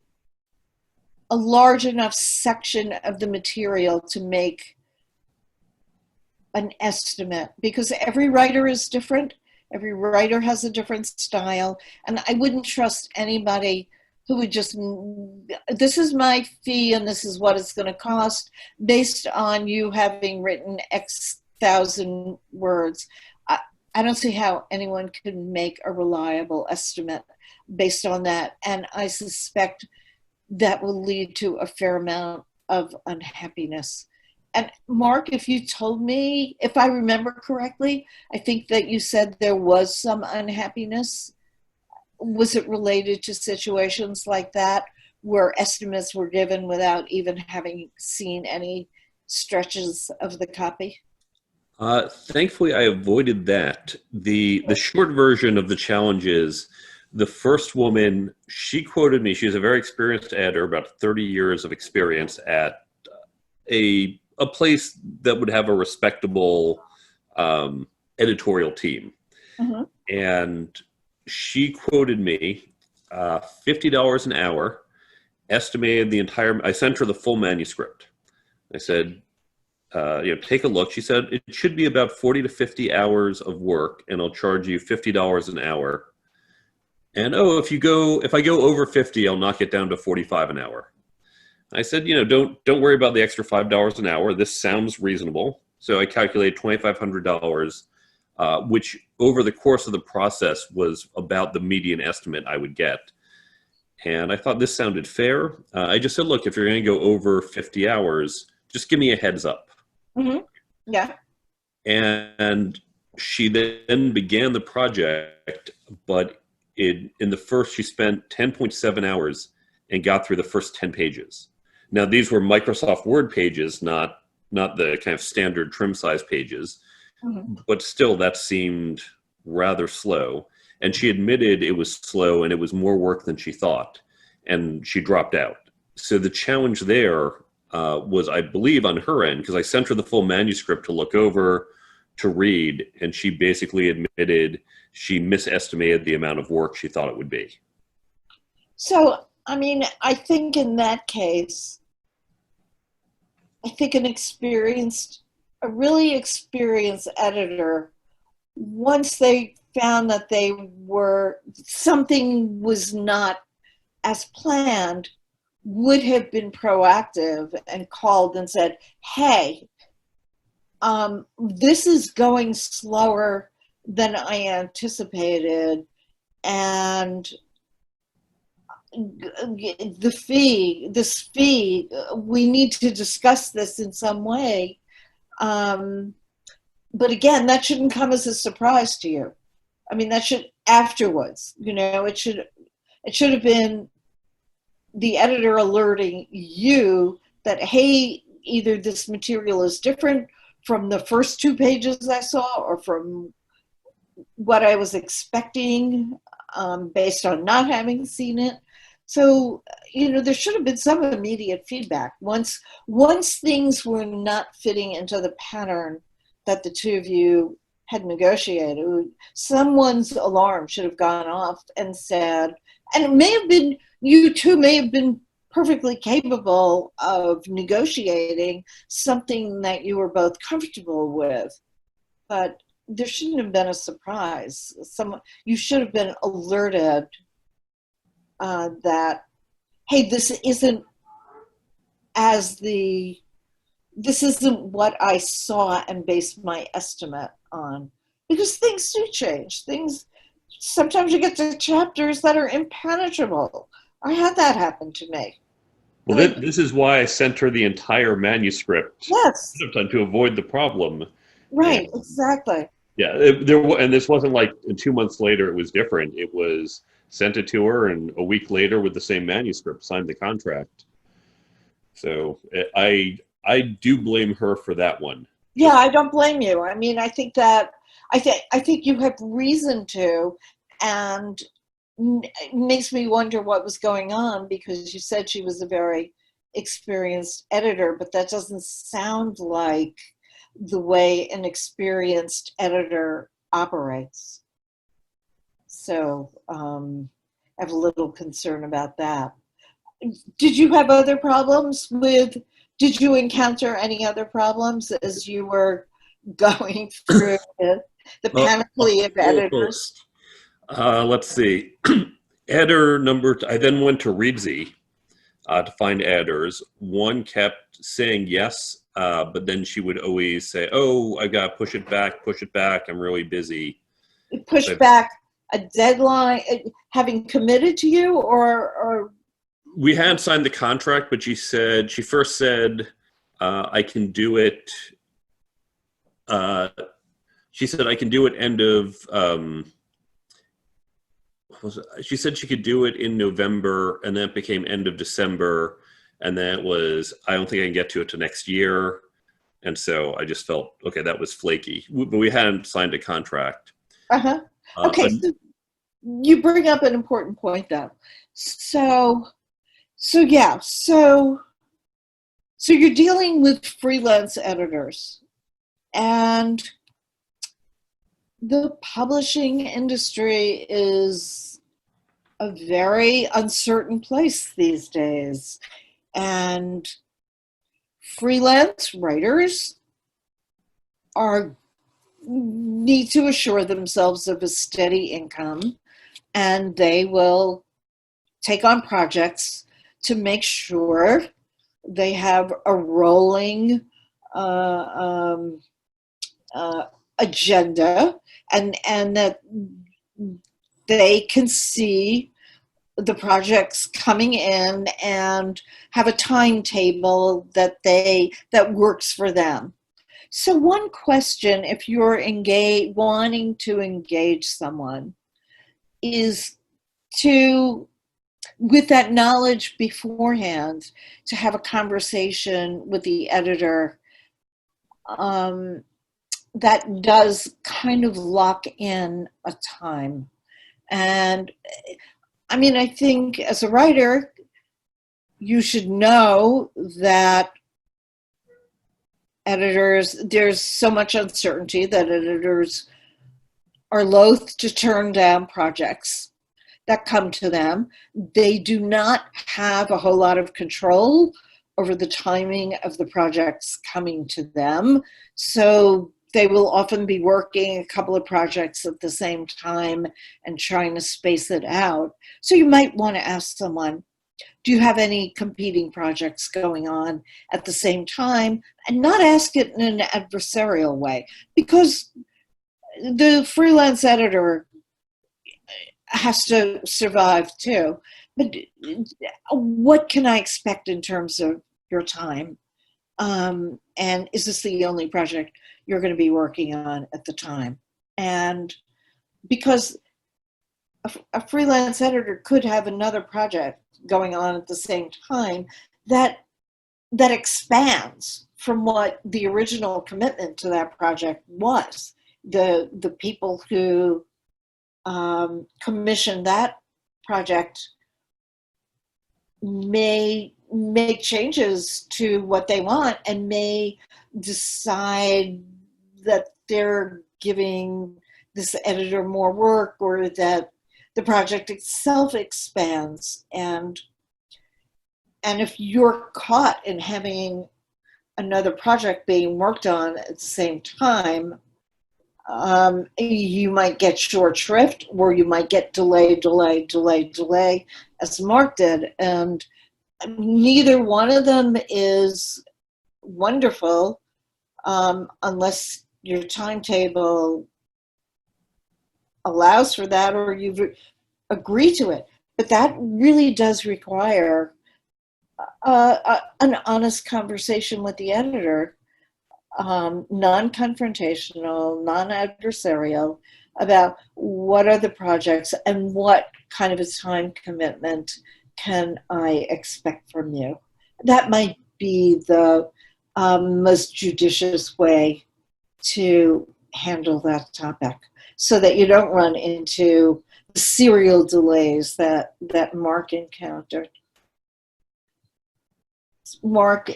S1: a large enough section of the material to make an estimate, because every writer is different. Every writer has a different style, and I wouldn't trust anybody who would just, this is my fee and this is what it's going to cost based on you having written X thousand words. I don't see how anyone can make a reliable estimate based on that, and I suspect that will lead to a fair amount of unhappiness And Mark, if you told me, if I remember correctly, I think that you said there was some unhappiness. Was it related to situations like that where estimates were given without even having seen any stretches of the copy?
S2: Thankfully, I avoided that. The short version of the challenge is the first woman, she quoted me, she's a very experienced editor, about 30 years of experience at a place that would have a respectable editorial team.
S1: Mm-hmm.
S2: And she quoted me $50 an hour, estimated the entire, I sent her the full manuscript. I said, take a look. She said, it should be about 40 to 50 hours of work, and I'll charge you $50 an hour. And, if I go over 50, I'll knock it down to 45 an hour. I said, don't worry about the extra $5 an hour. This sounds reasonable. So I calculated $2,500, which over the course of the process was about the median estimate I would get. And I thought this sounded fair. I just said, look, if you're going to go over 50 hours, just give me a heads up.
S1: Mm-hmm. Yeah.
S2: And she then began the project, but in the first, she spent 10.7 hours and got through the first 10 pages. Now, these were Microsoft Word pages, not the kind of standard trim size pages,
S1: Mm-hmm.
S2: but still that seemed rather slow. And she admitted it was slow and it was more work than she thought, and she dropped out. So the challenge there was, I believe, on her end, because I sent her the full manuscript to look over, to read, and she basically admitted she misestimated the amount of work she thought it would be.
S1: So, I mean, I think in that case, I think a really experienced editor, once they found that something was not as planned, would have been proactive and called and said, hey, this is going slower than I anticipated, and this fee, we need to discuss this in some way. But again, that shouldn't come as a surprise to you. I mean, that should afterwards, it should have been the editor alerting you that, hey, either this material is different from the first 2 pages I saw or from what I was expecting based on not having seen it. So, there should have been some immediate feedback. Once things were not fitting into the pattern that the two of you had negotiated, someone's alarm should have gone off and said, and it may have been, you two may have been perfectly capable of negotiating something that you were both comfortable with, but there shouldn't have been a surprise. You should have been alerted that, hey, this isn't what I saw and based my estimate on, because things do change. Sometimes you get to chapters that are impenetrable. I had that happen to me.
S2: Well, this is why I sent her the entire manuscript.
S1: Yes.
S2: To avoid the problem.
S1: Right,
S2: And,
S1: exactly.
S2: yeah, and this wasn't like 2 months later it was different. It was sent it to her, and a week later with the same manuscript, signed the contract. So I do blame her for that one.
S1: Yeah, I don't blame you. I mean, I think you have reason to, and it makes me wonder what was going on, because you said she was a very experienced editor, but that doesn't sound like the way an experienced editor operates. So I have a little concern about that. Did you have other problems did you encounter any other problems as you were going through the panoply of editors?
S2: Let's see. Editor I then went to Reedsy to find editors. One kept saying yes, but then she would always say, oh, I got to push it back. I'm really busy.
S1: Push back a deadline, having committed to you, or?
S2: We had signed the contract, but she first said, I can do it. She said I can do it end of. She said she could do it in November, and then it became end of December, and then it was I don't think I can get to it to next year, and so I just felt okay that was flaky, but we hadn't signed a contract.
S1: Uh-huh. Okay, so you bring up an important point, though. So you're dealing with freelance editors, and the publishing industry is a very uncertain place these days, and freelance writers need to assure themselves of a steady income, and they will take on projects to make sure they have a rolling agenda, and that they can see the projects coming in and have a timetable that works for them. So one question, if you're wanting to engage someone, is to, with that knowledge beforehand, to have a conversation with the editor that does kind of lock in a time. And I mean, I think as a writer, you should know that there's so much uncertainty that editors are loath to turn down projects that come to them. They do not have a whole lot of control over the timing of the projects coming to them. So they will often be working a couple of projects at the same time and trying to space it out. So you might want to ask someone, do you have any competing projects going on at the same time? And not ask it in an adversarial way, because the freelance editor has to survive too. But what can I expect in terms of your time? And is this the only project you're going to be working on at the time? And because a freelance editor could have another project going on at the same time that expands from what the original commitment to that project was. The people who commissioned that project may make changes to what they want and may decide that they're giving this editor more work, or that the project itself expands. And if you're caught in having another project being worked on at the same time, you might get short shrift, or you might get delay, as Mark did. And neither one of them is wonderful unless your timetable allows for that, or you agree to it. But that really does require an honest conversation with the editor, non-confrontational, non-adversarial, about what are the projects and what kind of a time commitment can I expect from you. That might be the most judicious way to handle that topic, so that you don't run into the serial delays that Mark encountered. Mark,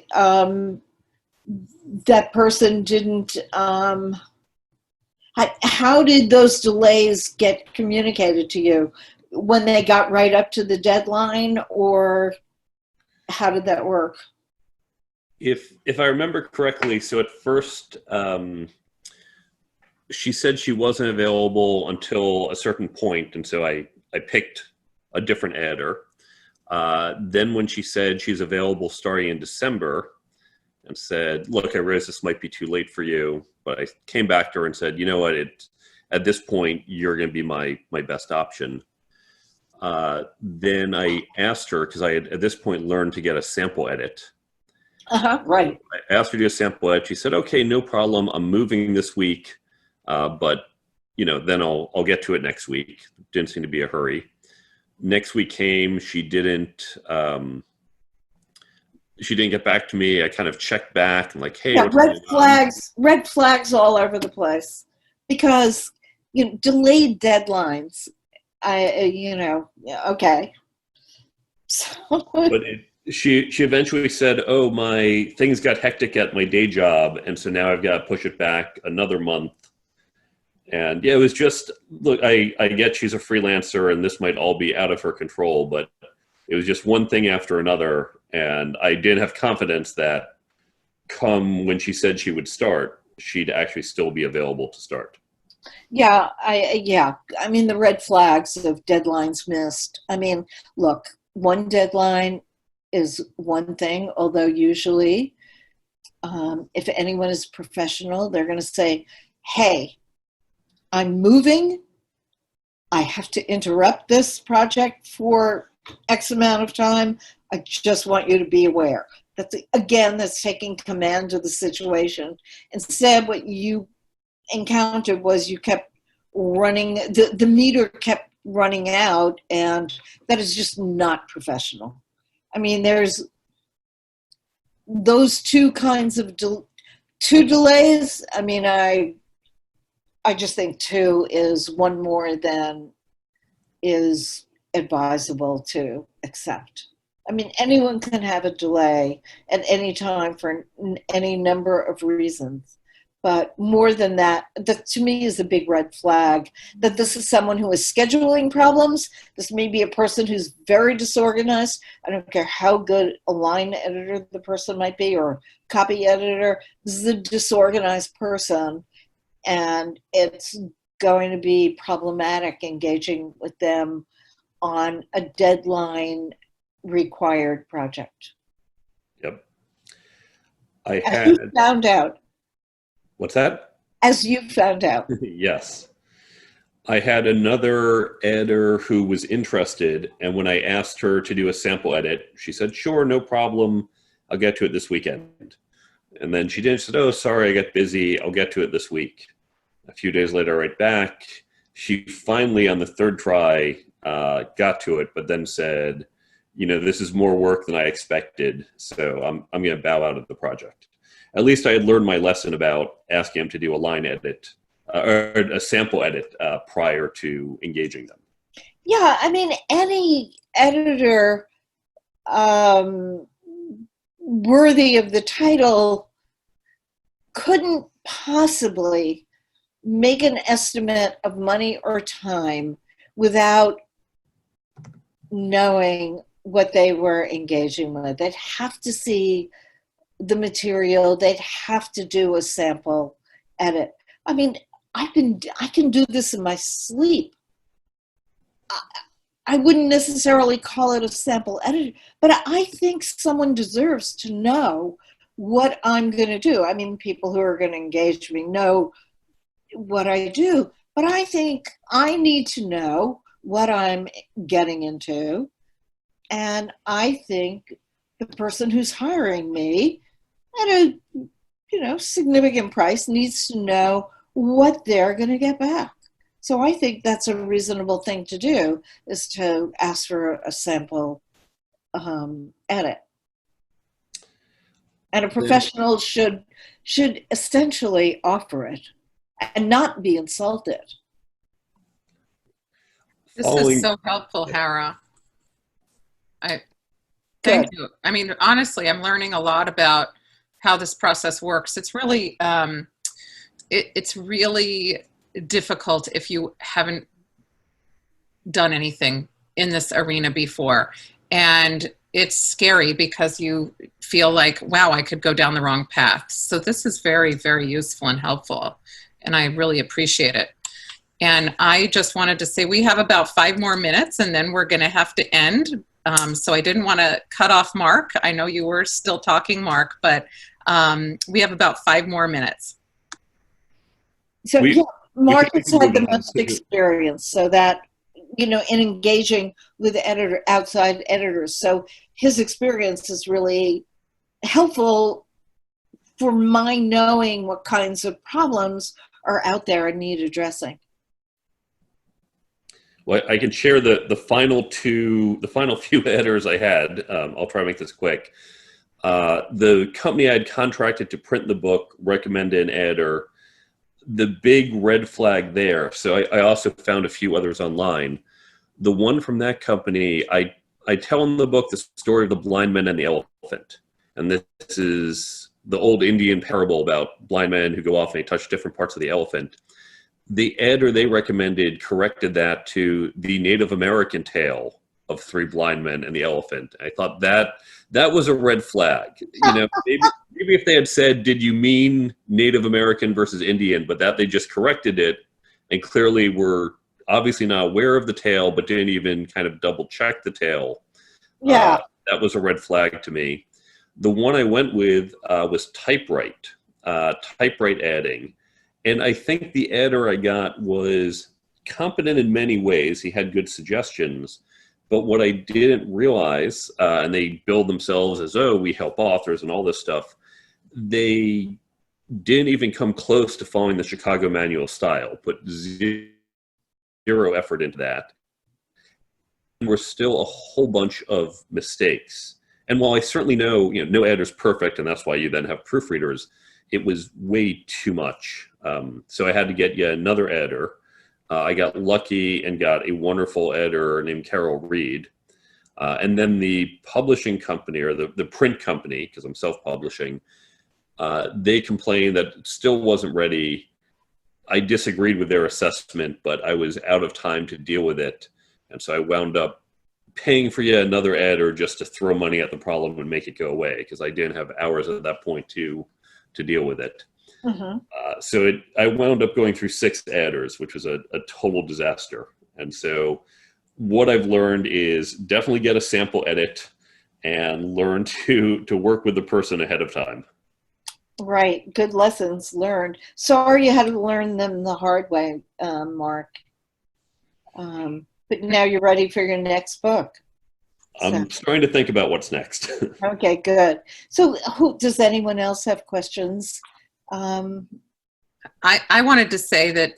S1: that person didn't, how did those delays get communicated to you? When they got right up to the deadline, or how did that work?
S2: If I remember correctly, so at first she said she wasn't available until a certain point, and so I picked a different editor. Then when she said she's available starting in December, and said, look, I realize this might be too late for you, but I came back to her and said, you know what, at this point, you're going to be my best option. Then I asked her, because I had at this point learned to get a sample edit.
S1: Right.
S2: I asked her to do a sample edit. She said, "Okay, no problem. I'm moving this week, but then I'll get to it next week." Didn't seem to be a hurry. Next week came. She didn't. She didn't get back to me. I kind of checked back and like, "Hey,
S1: Yeah,
S2: what's going on?"
S1: red flags all over the place, because delayed deadlines. Okay. So,
S2: But she eventually said, "Oh, my things got hectic at my day job, and so now I've got to push it back another month." And yeah, it was just, look, I get she's a freelancer and this might all be out of her control, but it was just one thing after another. And I did have confidence that come when she said she would start, she'd actually still be available to start.
S1: yeah, I mean, the red flags of deadlines missed. I mean, look, one deadline is one thing, although usually, if anyone is professional, they're going to say, "Hey, I'm moving. I have to interrupt this project for X amount of time. I just want you to be aware." That's taking command of the situation. Instead, what you encountered was you kept running, the meter kept running out, and that is just not professional. I mean, there's those two kinds of two delays. I mean, I just think two is one more than is advisable to accept. I mean, anyone can have a delay at any time for any number of reasons. But more than that, that to me is a big red flag that this is someone who is scheduling problems. This may be a person who's very disorganized. I don't care how good a line editor the person might be or copy editor. This is a disorganized person, and it's going to be problematic engaging with them on a deadline required project.
S2: Yep.
S1: As you found out.
S2: What's that?
S1: As you found out.
S2: Yes. I had another editor who was interested, and when I asked her to do a sample edit, she said, "Sure, no problem. I'll get to it this weekend." And then she didn't. Said, "Oh, sorry, I got busy. I'll get to it this week." A few days later, right back. She finally, on the third try, got to it, but then said, "This is more work than I expected, so I'm going to bow out of the project." At least I had learned my lesson about asking him to do a line edit or a sample edit prior to engaging them.
S1: Yeah, I mean, any editor worthy of the title couldn't possibly make an estimate of money or time without knowing what they were engaging with. They'd have to see the material. They'd have to do a sample edit. I mean, I can do this in my sleep. I wouldn't necessarily call it a sample edit, but I think someone deserves to know what I'm going to do. I mean, people who are going to engage me know what I do, but I think I need to know what I'm getting into. And I think the person who's hiring me at a significant price needs to know what they're going to get back. So I think that's a reasonable thing to do, is to ask for a sample edit. And a professional should essentially offer it and not be insulted.
S3: This is so helpful, Hara. Thank you. I mean, honestly, I'm learning a lot about how this process works. It's really, it's really difficult if you haven't done anything in this arena before. And it's scary because you feel like, wow, I could go down the wrong path. So this is very, very useful and helpful. And I really appreciate it. And I just wanted to say we have about 5 more minutes and then we're going to have to end. So I didn't want to cut off Mark. I know you were still talking, Mark, but we have about 5 more minutes.
S1: So Mark has had the most experience, so that, in engaging with outside editors. So his experience is really helpful for my knowing what kinds of problems are out there and need addressing.
S2: Well, I can share the final few editors I had. I'll try to make this quick. The company I had contracted to print the book recommended an editor. The big red flag there. So I also found a few others online. The one from that company, I tell in the book the story of the blind man and the elephant. And this is the old Indian parable about blind men who go off and they touch different parts of the elephant. The editor they recommended corrected that to the Native American tale of three blind men and the elephant. I thought that was a red flag. You know, maybe if they had said, "Did you mean Native American versus Indian?" But that they just corrected it and clearly were obviously not aware of the tale, but didn't even kind of double check the tale.
S1: Yeah,
S2: that was a red flag to me. The one I went with was typewrite adding. And I think the editor I got was competent in many ways. He had good suggestions. But what I didn't realize, and they build themselves as, oh, we help authors and all this stuff, they didn't even come close to following the Chicago Manual style, put zero effort into that. There were still a whole bunch of mistakes. And while I certainly know, no editor's perfect, and that's why you then have proofreaders, it was way too much. So I had to get yet another editor. I got lucky and got a wonderful editor named Carol Reed. And then the publishing company, or the print company, because I'm self-publishing, they complained that it still wasn't ready. I disagreed with their assessment, but I was out of time to deal with it. And so I wound up paying for yet another editor just to throw money at the problem and make it go away, because I didn't have hours at that point to deal with it.
S1: mm-hmm.
S2: I wound up going through 6 editors, which was a total disaster. And so what I've learned is definitely get a sample edit and learn to work with the person ahead of time.
S1: Right. Good lessons learned. Sorry you had to learn them the hard way, Mark. But now you're ready for your next book.
S2: I'm starting to think about what's next.
S1: Okay, good. So does anyone else have questions?
S3: I wanted to say that,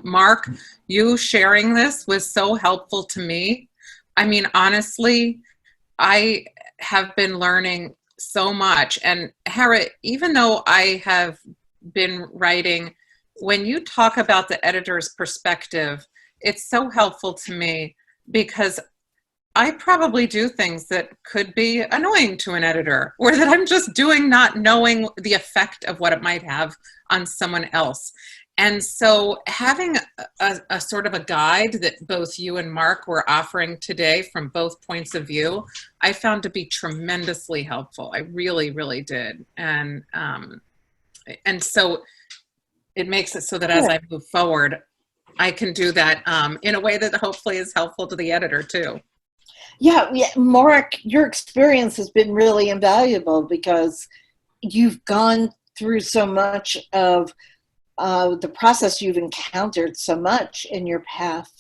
S3: Mark, you sharing this was so helpful to me. I mean, honestly, I have been learning so much. And Hara, even though I have been writing, when you talk about the editor's perspective, it's so helpful to me, because I probably do things that could be annoying to an editor, or that I'm just doing not knowing the effect of what it might have on someone else. And so having a sort of a guide that both you and Mark were offering today from both points of view, I found to be tremendously helpful. I really, really did. And so it makes it so that as I move forward, I can do that in a way that hopefully is helpful to the editor too.
S1: Yeah, Mark, your experience has been really invaluable, because you've gone through so much of the process. You've encountered so much in your path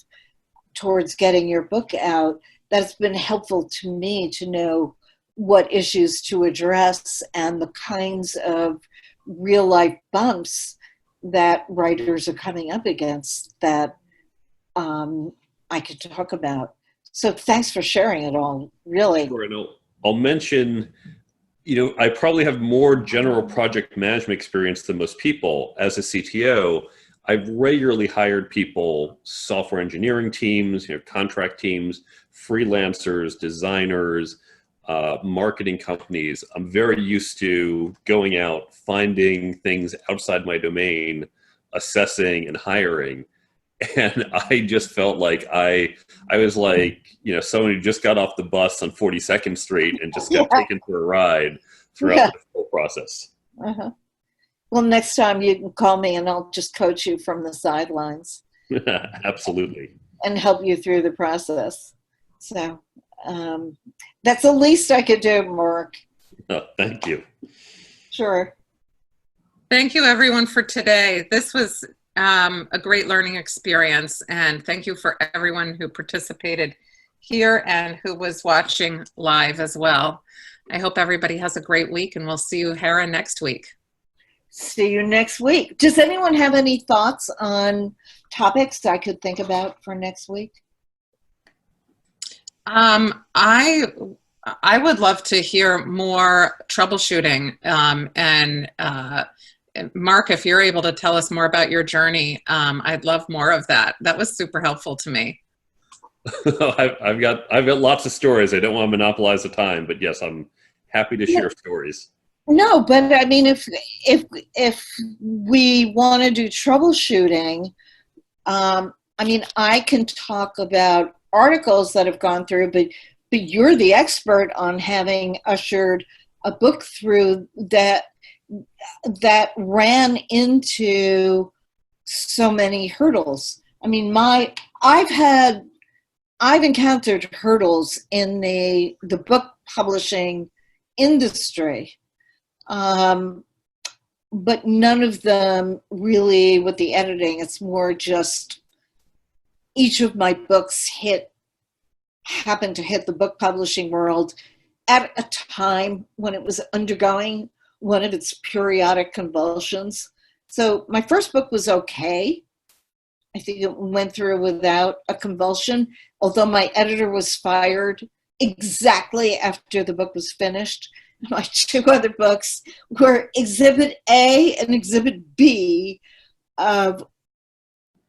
S1: towards getting your book out. That's been helpful to me to know what issues to address and the kinds of real life bumps that writers are coming up against that I could talk about. So thanks for sharing it all, really.
S2: Sure, and I'll mention, I probably have more general project management experience than most people. As a CTO, I've regularly hired people, software engineering teams, contract teams, freelancers, designers, marketing companies. I'm very used to going out, finding things outside my domain, assessing and hiring. And I just felt like I was like, someone who just got off the bus on 42nd Street and just got taken for a ride throughout the whole process.
S1: Uh-huh. Well, next time you can call me and I'll just coach you from the sidelines.
S2: Absolutely.
S1: And help you through the process. So that's the least I could do, Mark.
S2: Thank you.
S1: Sure.
S3: Thank you, everyone, for today. This was a great learning experience, and thank you for everyone who participated here and who was watching live as well. I hope everybody has a great week, and we'll see you, Hara, next week.
S1: See you next week. Does anyone have any thoughts on topics I could think about for next week?
S3: I would love to hear more troubleshooting. And Mark, if you're able to tell us more about your journey, I'd love more of that. That was super helpful to me.
S2: I've got lots of stories. I don't want to monopolize the time, but yes, I'm happy to share stories.
S1: No, but I mean, if we want to do troubleshooting, I mean, I can talk about articles that have gone through, but you're the expert on having ushered a book through that ran into so many hurdles. I mean, I've encountered hurdles in the book publishing industry, but none of them really with the editing. It's more just each of my books happened to hit the book publishing world at a time when it was undergoing one of its periodic convulsions. So my first book was okay. I think it went through without a convulsion, although my editor was fired exactly after the book was finished. My two other books were Exhibit A and Exhibit B of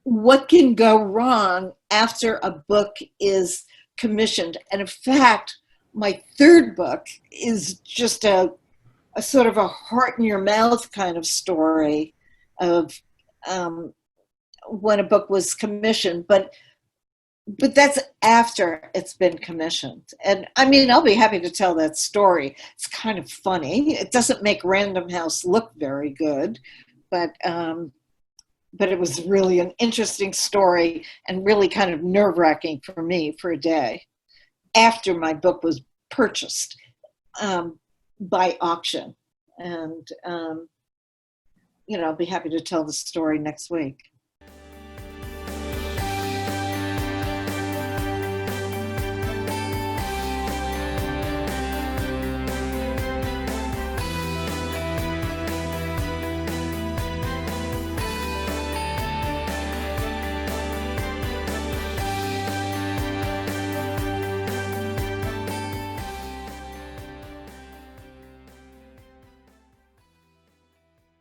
S1: what can go wrong after a book is commissioned. And in fact, my third book is just a sort of a heart in your mouth kind of story of when a book was commissioned, but that's after it's been commissioned. And I mean, I'll be happy to tell that story. It's kind of funny. It doesn't make Random House look very good, but it was really an interesting story and really kind of nerve-wracking for me for a day after my book was purchased by auction. And, I'll be happy to tell the story next week.